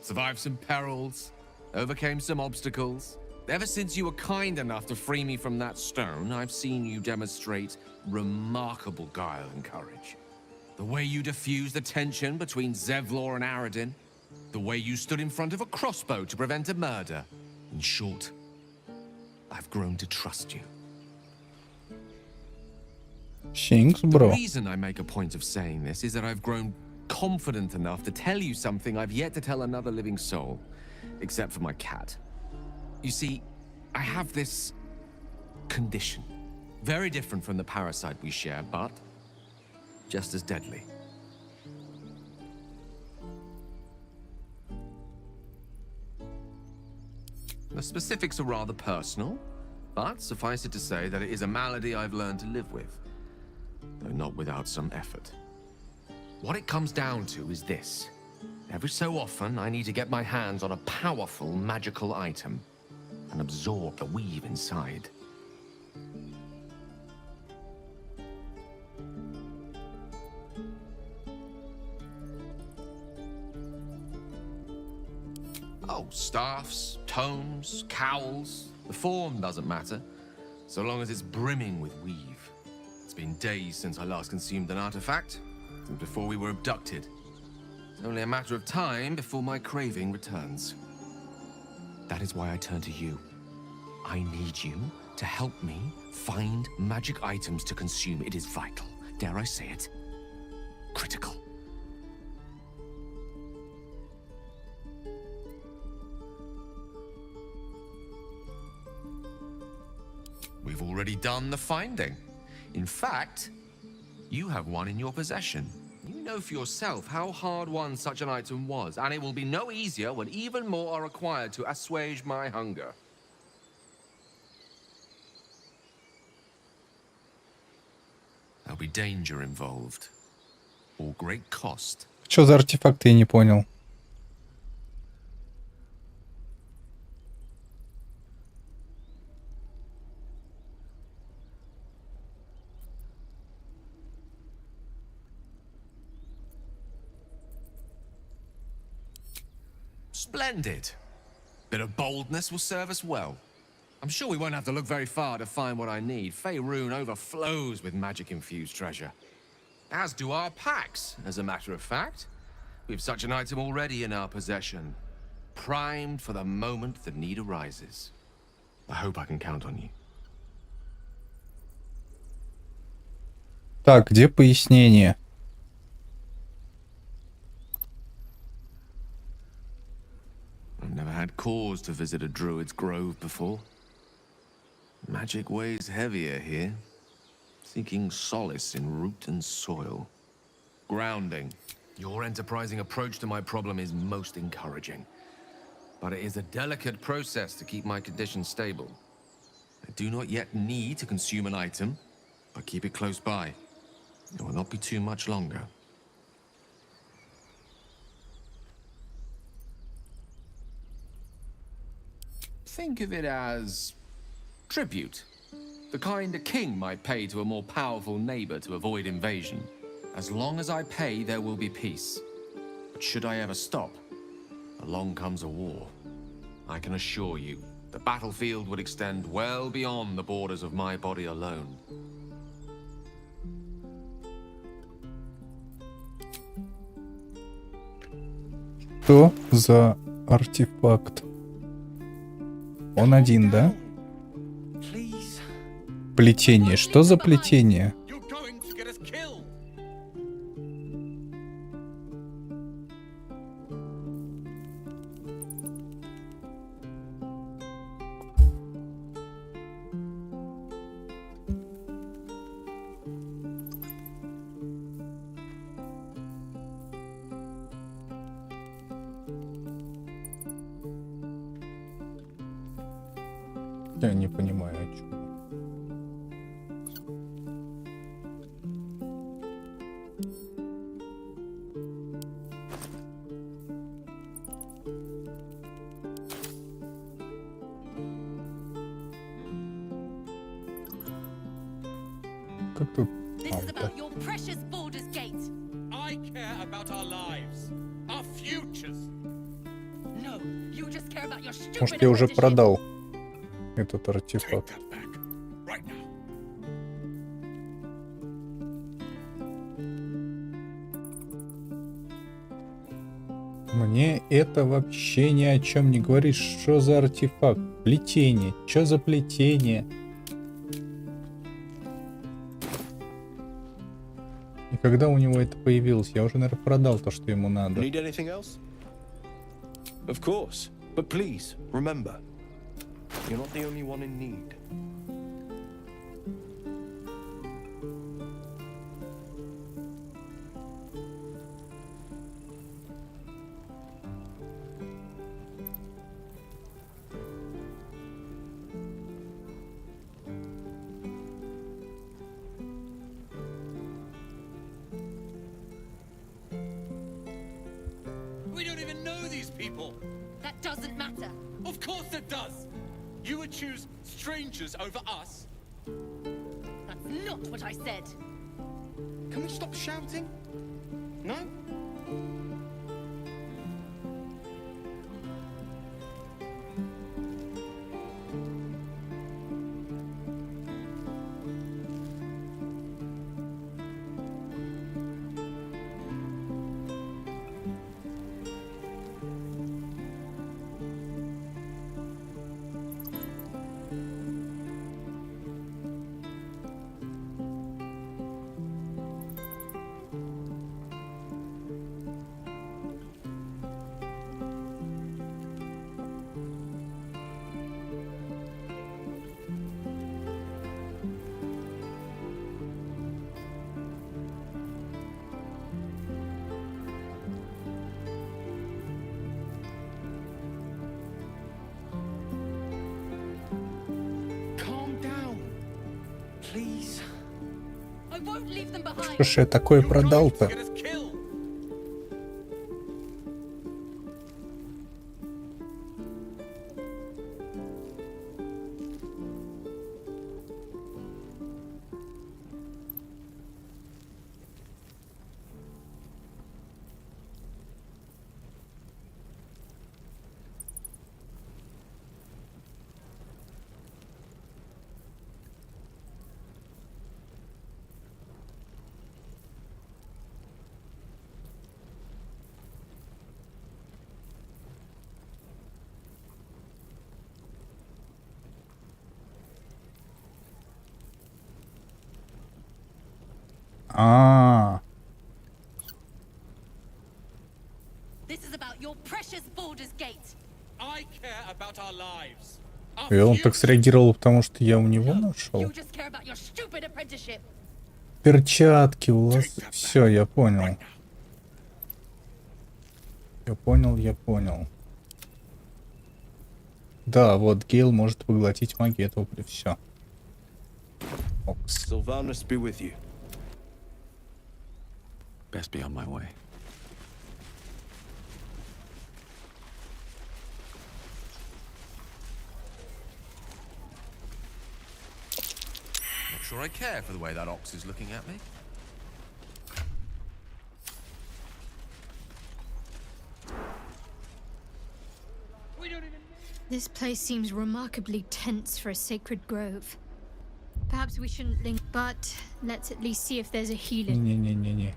Survived some perils, overcame some obstacles. Ever since you were kind enough to free me from that stone, I've seen you demonstrate remarkable guile and courage. The way you diffused the tension between Zevlor and Aradin. The way you stood in front of a crossbow to prevent a murder. In short, I've grown to trust you. Thanks, bro. The reason I make a point of saying this is that I've grown confident enough to tell you something I've yet to tell another living soul, except for my cat. You see, I have this condition. Very different from the parasite we share, but just as deadly. The specifics are rather personal, but suffice it to say that it is a malady I've learned to live with, though not without some effort. What it comes down to is this. Every so often, I need to get my hands on a powerful magical item. and absorb the weave inside. Oh, staffs, tomes, cowls. The form doesn't matter, so long as it's brimming with weave. It's been days since I last consumed an artifact, since before we were abducted. It's only a matter of time before my craving returns. That is why I turn to you. I need you to help me find magic items to consume. It is vital. Dare I say it? Critical. We've already done the finding. In fact, you have one in your possession. You know for yourself how hard won such an item was, and it will be no easier when even more are required to assuage my hunger. There'll be danger involved, or great cost. Что за артефакт, я не понял. Splendid. Bit of boldness will serve us well. I'm sure we won't have to look very far to find what I need. Faerun overflows with magic-infused treasure. As do our packs, as a matter of fact. We've such an item already in our possession. Primed for the moment the need arises. I hope I can count on you. Так, где пояснение? I've never had cause to visit a druid's grove before. Magic weighs heavier here, seeking solace in root and soil. Grounding. Your enterprising approach to my problem is most encouraging. But it is a delicate process to keep my condition stable. I do not yet need to consume an item, but keep it close by. It will not be too much longer. Think of it as tribute. The kind a king might pay to a more powerful neighbor to avoid invasion. As long as I pay, there will be peace. But should I ever stop, along comes a war. I can assure you, the battlefield would extend well beyond the borders of my body alone. Что за артефакт? Он один, да? Плетение. Что за плетение? Я не понимаю, о чем. Как тут? This is about your precious Baldur's Gate. I care about our lives, our futures. No, you just care about your stupid Может, я уже apprenticeship. продал этот артефакт. Right now. Мне это вообще ни о чем не говорит. Что за артефакт? Плетение. Что за плетение? И когда у него это появилось? Я уже, наверное, продал то, что ему надо. Need anything else? Of course, but please remember, you're not the only one in need. We don't even know these people. That doesn't matter. Of course it does. You would choose strangers over us? That's not what I said. Can we stop shouting? No? Please. I won't leave them behind. Что ж я такое продал-то? This is about your precious Baldur's Gate. I care about our lives. И он так среагировал, потому что я у него нашел. You just care about your stupid apprenticeship. Перчатки у вас. Все, я понял. Я понял. Да, вот Гейл может поглотить магию этого при все. Sylvanas be with you. Best be on my way. Not sure I care for the way that ox is looking at me. This place seems remarkably tense for a sacred grove. Perhaps we shouldn't link, but let's at least see if there's a healing. Не-не-не-не.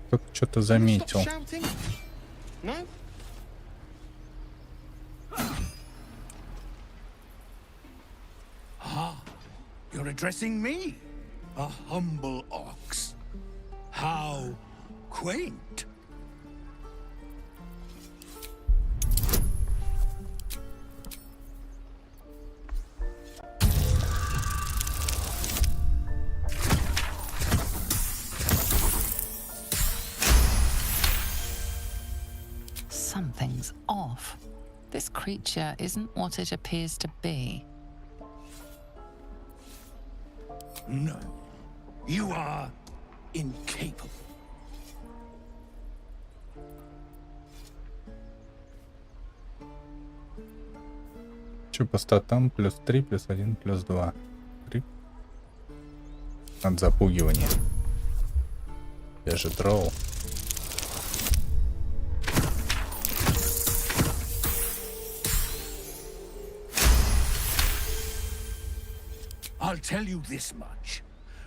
Кто-то что-то заметил. No? Ah, you're addressing me, a humble ox. How quaint. Something's off. This creature isn't what it appears to be. No, you are incapable. Че по статам? +3, +1, +2. 3. От запугивания. Я же дроу. I'll tell you this much.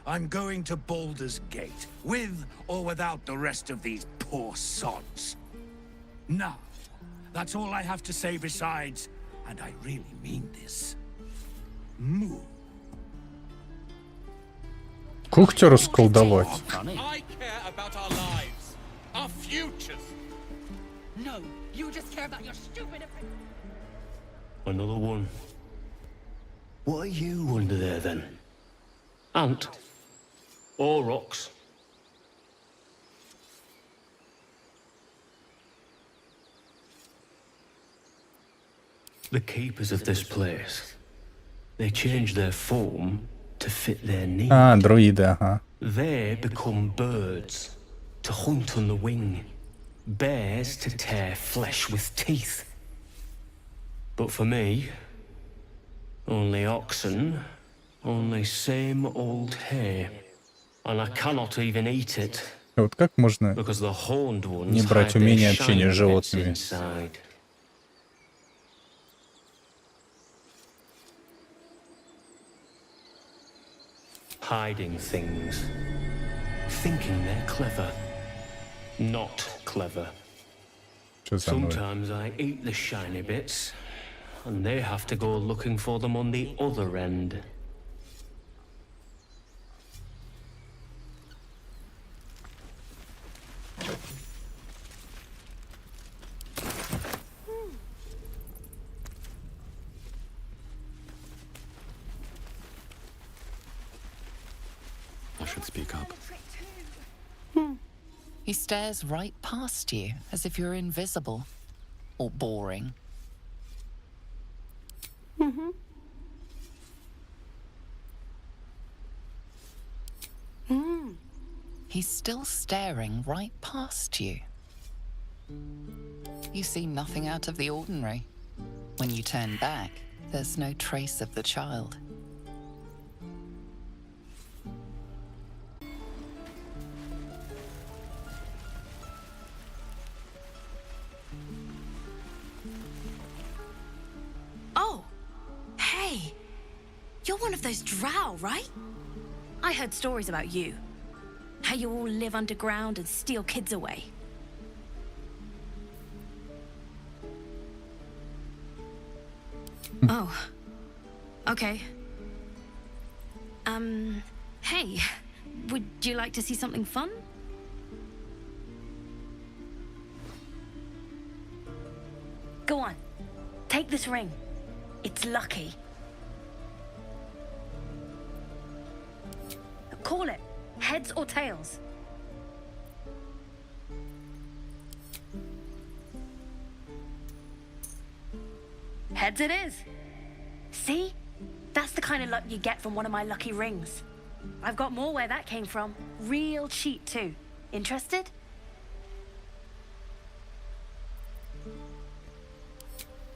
I'm going to Baldur's Gate, with or without the rest of these poor sods. Now, that's all I have to say besides, and I really mean this. Move. Кухтю расколдовать. I care about our lives, our futures. No, you just care about your stupid Another one. What are you under there then? Ant? Or rocks? The keepers of this place. They change their form to fit their needs. Друиды, ага. They become birds to hunt on the wing, bears to tear flesh with teeth. But for me, Only oxen, only same old hay. And I cannot even eat it. Вот как можно Because the horned ones не брать hide their умение общения shiny с bits животными? inside. Hiding things. Thinking they're clever. Not clever. Что за ноль? Sometimes I eat the shiny bits, and they have to go looking for them on the other end. I should speak up. He stares right past you, as if you're invisible. Or boring. He's still staring right past you. You see nothing out of the ordinary. When you turn back, there's no trace of the child. Oh, hey. You're one of those drow, right? I heard stories about you. How you all live underground and steal kids away. Oh. Okay. Hey. Would you like to see something fun? Go on. Take this ring. It's lucky. Call it. Heads or tails? Heads it is. See? That's the kind of luck you get from one of my lucky rings. I've got more where that came from. Real cheap, too. Interested?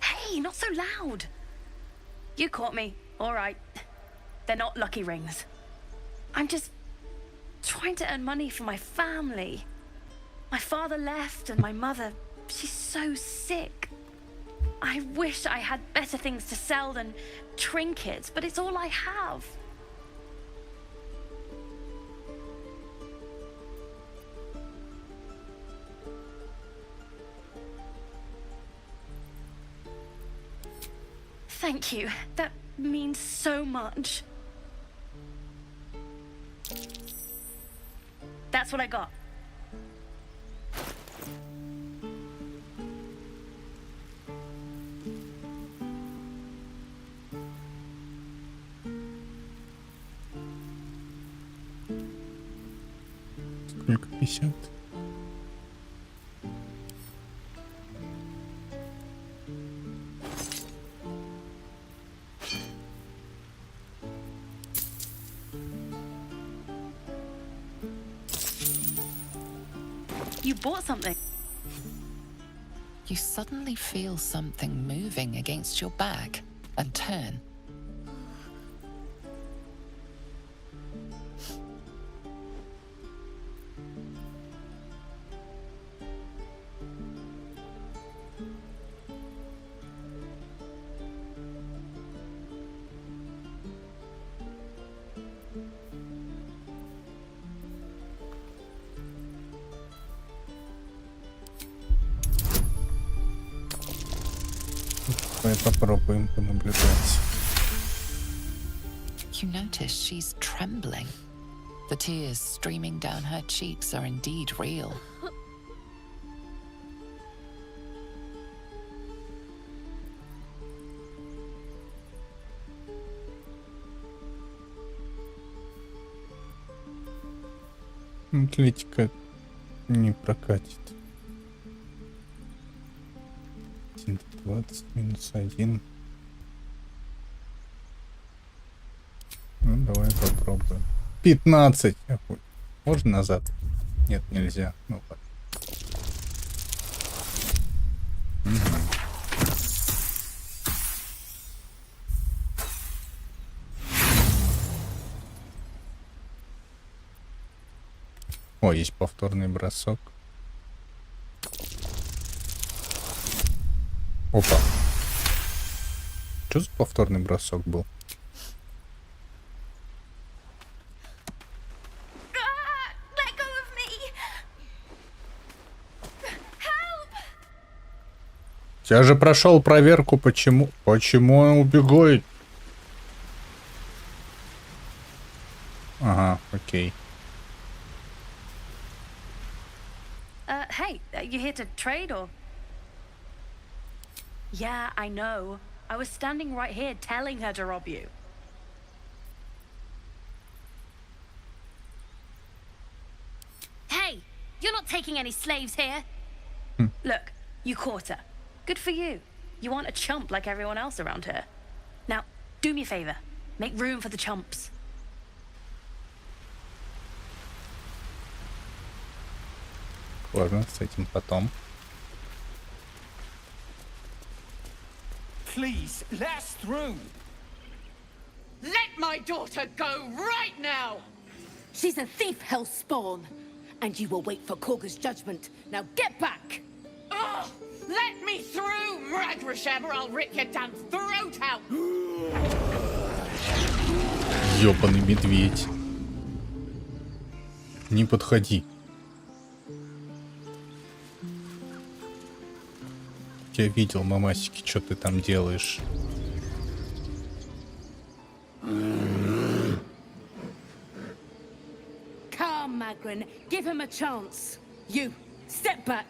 Hey, not so loud. You caught me. All right. They're not lucky rings. I'm just trying to earn money for my family. My father left and my mother, she's so sick. I wish I had better things to sell than trinkets, but it's all I have. Thank you. That means so much. That's what I got. Сколько? 50? You bought something. You suddenly feel something moving against your back and turn. Давай попробуем понаблюдать. You notice she's trembling. The tears streaming down her cheeks are indeed real. Атлетика не прокатит. 20 минус 1. Ну, давай попробуем. 15. Можно назад? Нет, нельзя. Ну ладно. О, есть повторный бросок. Опа. Что за повторный бросок был? Let go of me! Help! Я же прошел проверку, почему он убегает? Ага, окей. Hey, you here to trade or? Yeah, I know. I was standing right here telling her to rob you. Hey, you're not taking any slaves here. Look, you caught her. Good for you. You aren't a chump like everyone else around here. Now, do me a favor. Make room for the chumps. Ладно, с этим потом. Please, let us through. Let my daughter go right now! She's a thief, hell spawn. And you will wait for Korga's judgment. Now get back! Oh, let me through, Mragrasham, or I'll rip your damn throat out! Ёбаный медведь. Не подходи. Я видел, мамасики, что ты там делаешь. Come, Magrin, give him a chance. You, step back.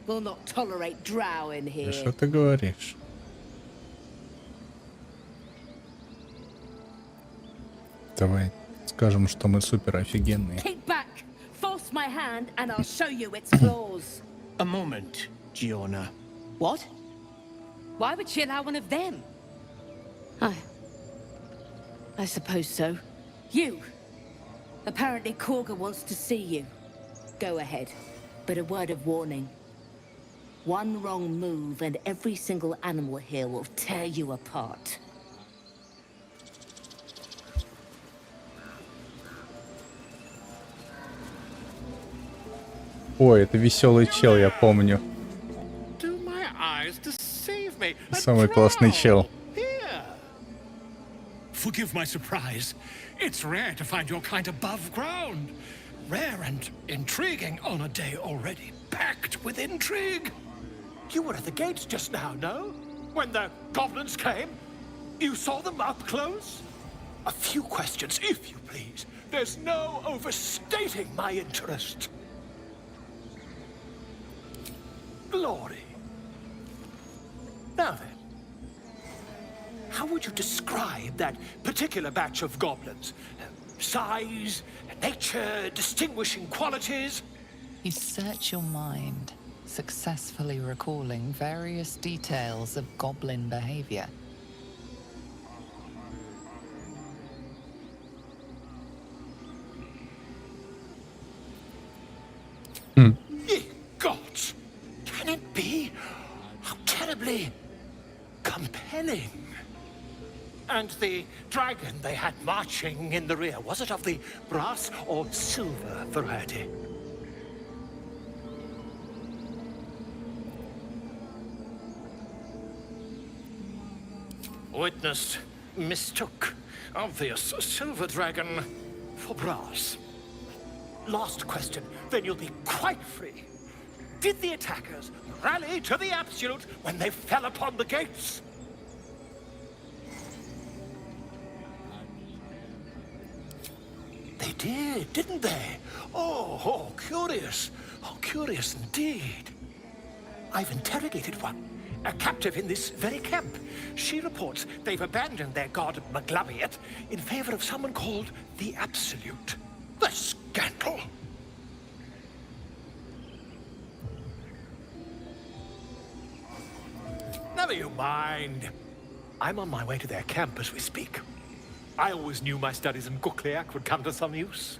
We'll not tolerate drow in here. Что ты говоришь? Давай скажем, что мы супер офигенные. Kick back. Force my hand and I'll show you its claws. A moment, Giona. What? Why would she allow one of them? I suppose so. You. Apparently Korga wants to see you. Go ahead. But a word of warning. One wrong move and every single animal here will tear you apart. Ой, это веселый чел, я помню. Самый классный чел. Forgive my surprise. It's rare to find your kind above ground. Rare and intriguing on a day already packed with intrigue. You were at the gates just now, no? When the goblins came? You saw them up close? A few questions, if you please. There's no overstating my interest. Glory. Now then, how would you describe that particular batch of goblins? Size, nature, distinguishing qualities? You search your mind, successfully recalling various details of goblin behavior. Ye gods! Can it be? How terribly compelling. And the dragon they had marching in the rear, was it of the brass or silver variety? Witness mistook obvious silver dragon for brass. Last question, then you'll be quite free. Did the attackers rally to the absolute when they fell upon the gates? They did, didn't they? Oh, curious. Oh, curious indeed. I've interrogated one, a captive in this very camp. She reports they've abandoned their god Maglabiet in favor of someone called the Absolute. The scandal! Never you mind. I'm on my way to their camp as we speak. I always knew my studies in Gukliak would come to some use.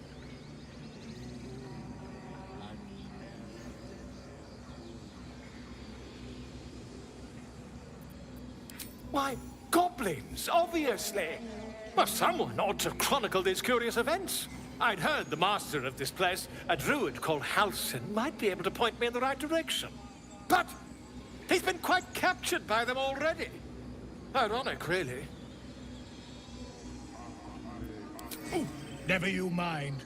Why, goblins, obviously. But someone ought to chronicle these curious events. I'd heard the master of this place, a druid called Halsin, might be able to point me in the right direction. But he's been quite captured by them already. Ironic, really. Oh, never you mind.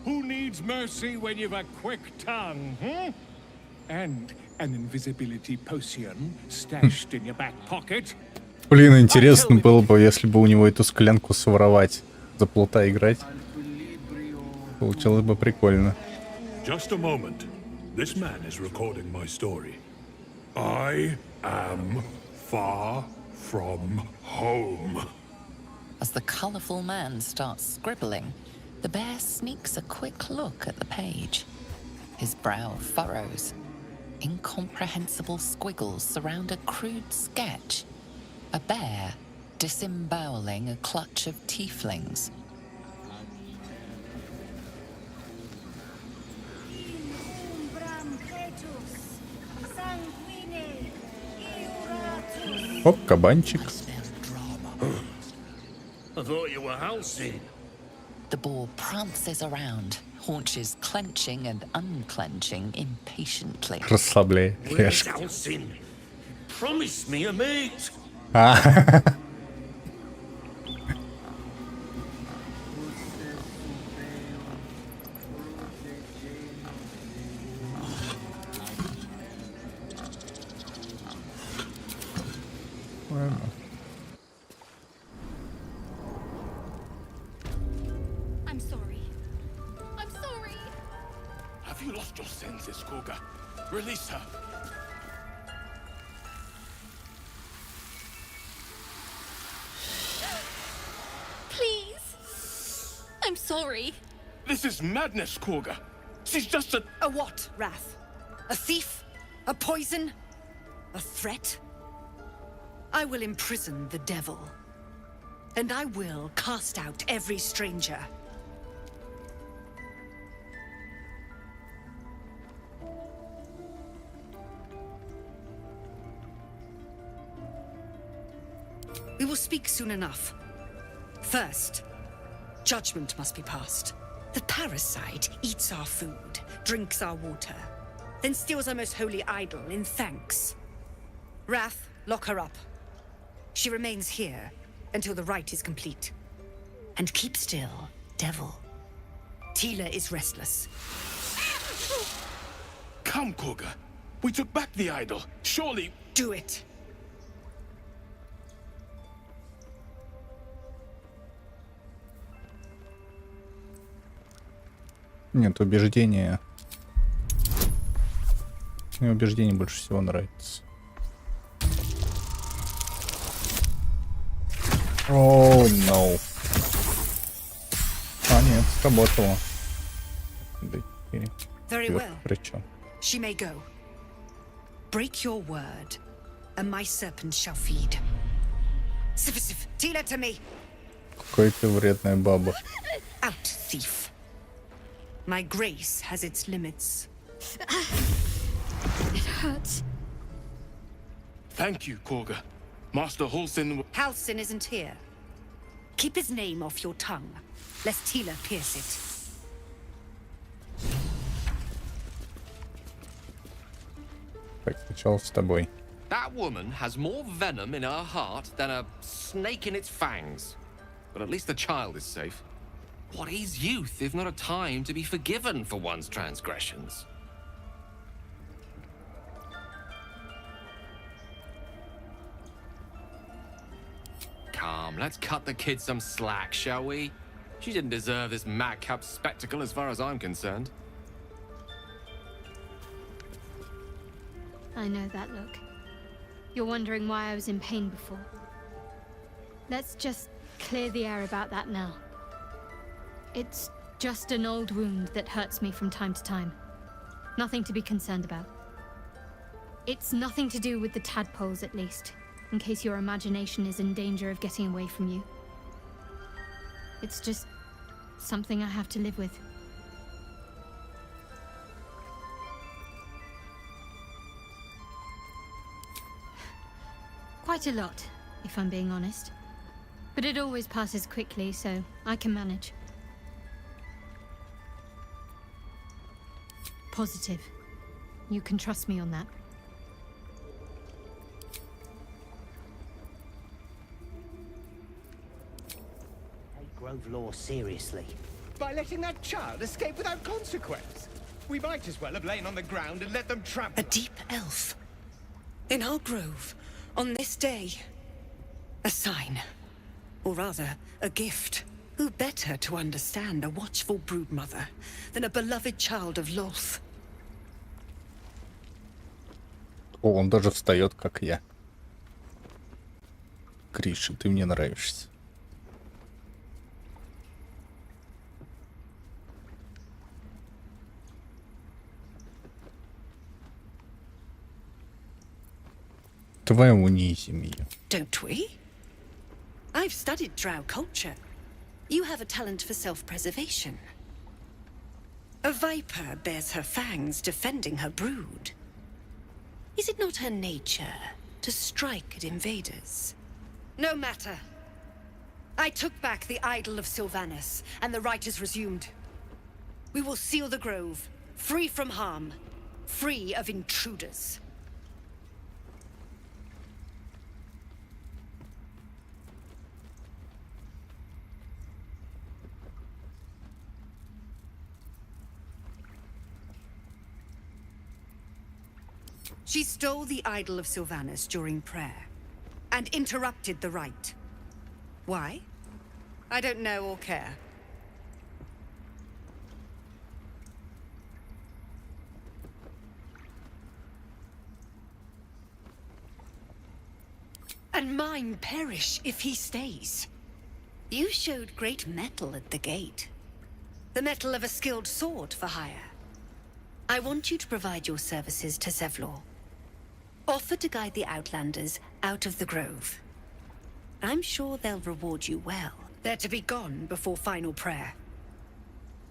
Who needs mercy when you've a quick tongue, hmm? And an invisibility potion stashed in your back pocket. Блин, интересно было бы, если бы у него эту склянку своровать, за плота играть. Получилось бы прикольно. Just a moment. This man is recording my story. I am far from home. As the colourful man starts scribbling, the bear sneaks a quick look at the page. His brow furrows. Incomprehensible squiggles surround a crude sketch. A bear disemboweling a clutch of tieflings. Оп, кабанчик. I thought you were Halsin. The boar prances around, haunches clenching and unclenching impatiently. Расслабляй. Where's Halsin? Promise me a mate. I'm sorry. I'm sorry. Have you lost your senses, Koga? Release her. Please. I'm sorry. This is madness, Koga. She's just a... A what, Wrath? A thief? A poison? A threat? I will imprison the devil. And I will cast out every stranger. We will speak soon enough. First, judgment must be passed. The parasite eats our food, drinks our water, then steals our most holy idol in thanks. Wrath, lock her up. She remains here until the rite is complete. And keep still, devil. Tila is restless. Come, Koga. We took back the idol. Surely... Do it. Нет, убеждения. Мне убеждение больше всего нравится. О, no. А, нет, сработало. Very well. Причем? She may go. Break your word, and my serpent shall feed. Sif, Tila to me. Какой ты вредная баба. Out, thief. My grace has its limits. It hurts. Thank you, Koga. Master Halsin... Halsin isn't here. Keep his name off your tongue, lest Tila pierce it. Так, сначала с тобой. That woman has more venom in her heart than a snake in its fangs. But at least the child is safe. What is youth if not a time to be forgiven for one's transgressions? Come, let's cut the kid some slack, shall we? She didn't deserve this madcap spectacle as far as I'm concerned. I know that look. You're wondering why I was in pain before. Let's just clear the air about that now. It's just an old wound that hurts me from time to time. Nothing to be concerned about. It's nothing to do with the tadpoles, at least, in case your imagination is in danger of getting away from you. It's just something I have to live with. Quite a lot, if I'm being honest. But it always passes quickly, so I can manage. Positive. You can trust me on that. Take Grove law seriously. By letting that child escape without consequence. We might as well have lain on the ground and let them trample. A deep elf. In our grove, on this day. A sign. Or rather, a gift. Who better to understand a watchful broodmother than a beloved child of Loth? О, он даже встает, как я. Гриша, ты мне нравишься. Давай унизим ее. Don't we? I've studied drow culture. You have a talent for self-preservation. A viper bears her fangs defending her brood. Is it not her nature to strike at invaders? No matter. I took back the idol of Sylvanas, and the rite is resumed. We will seal the grove, free from harm, free of intruders. She stole the idol of Sylvanas during prayer, and interrupted the rite. Why? I don't know or care. And mine perish if he stays. You showed great mettle at the gate. The mettle of a skilled sword for hire. I want you to provide your services to Zevlor. Offer to guide the Outlanders out of the grove. I'm sure they'll reward you well. They're to be gone before final prayer.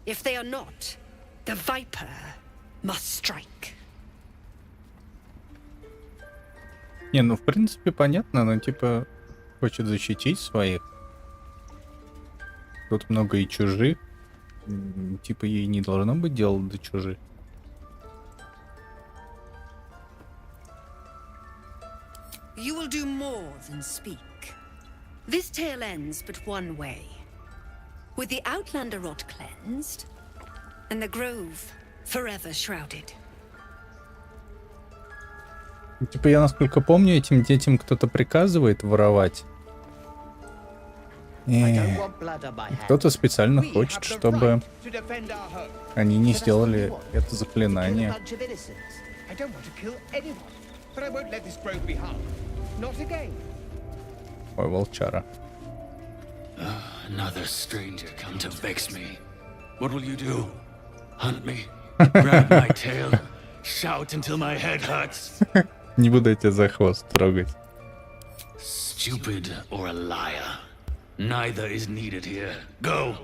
If they are not, the Viper must strike. Не, ну в принципе понятно, но типа хочет защитить своих. Тут много и чужих. Типа ей не должно быть дела до чужих. You will do more than speak. This tale ends but one way. With the Outlander rot cleansed, and the grove forever shrouded. Типа я, насколько помню, этим детям кто-то приказывает воровать. И кто-то специально хочет, чтобы они не сделали это заклинание. Ой, волчара. Another stranger come to vex me. What will you do? Hunt me? Grab my tail? Shout until my head hurts? Не буду я тебя за хвост трогать. Stupid or a liar. Neither is needed here. Go!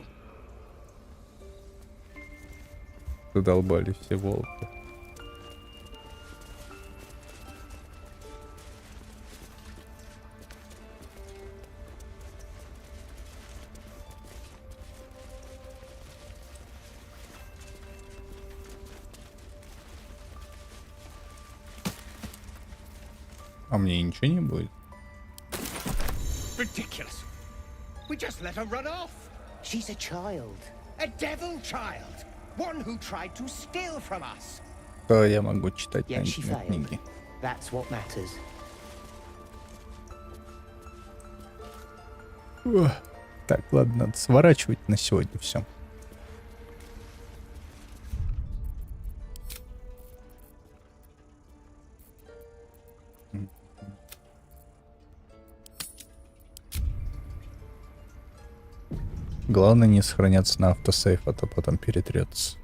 Задолбали все волки. А мне ничего не будет. Ridiculous. We just let her run off. She's a child. A devil child. One who tried to steal from us. То я могу читать Yet she на failed. книги. That's what matters. Так, ладно, надо сворачивать на сегодня все. Главное не сохраняться на автосейв, а то потом перетрется.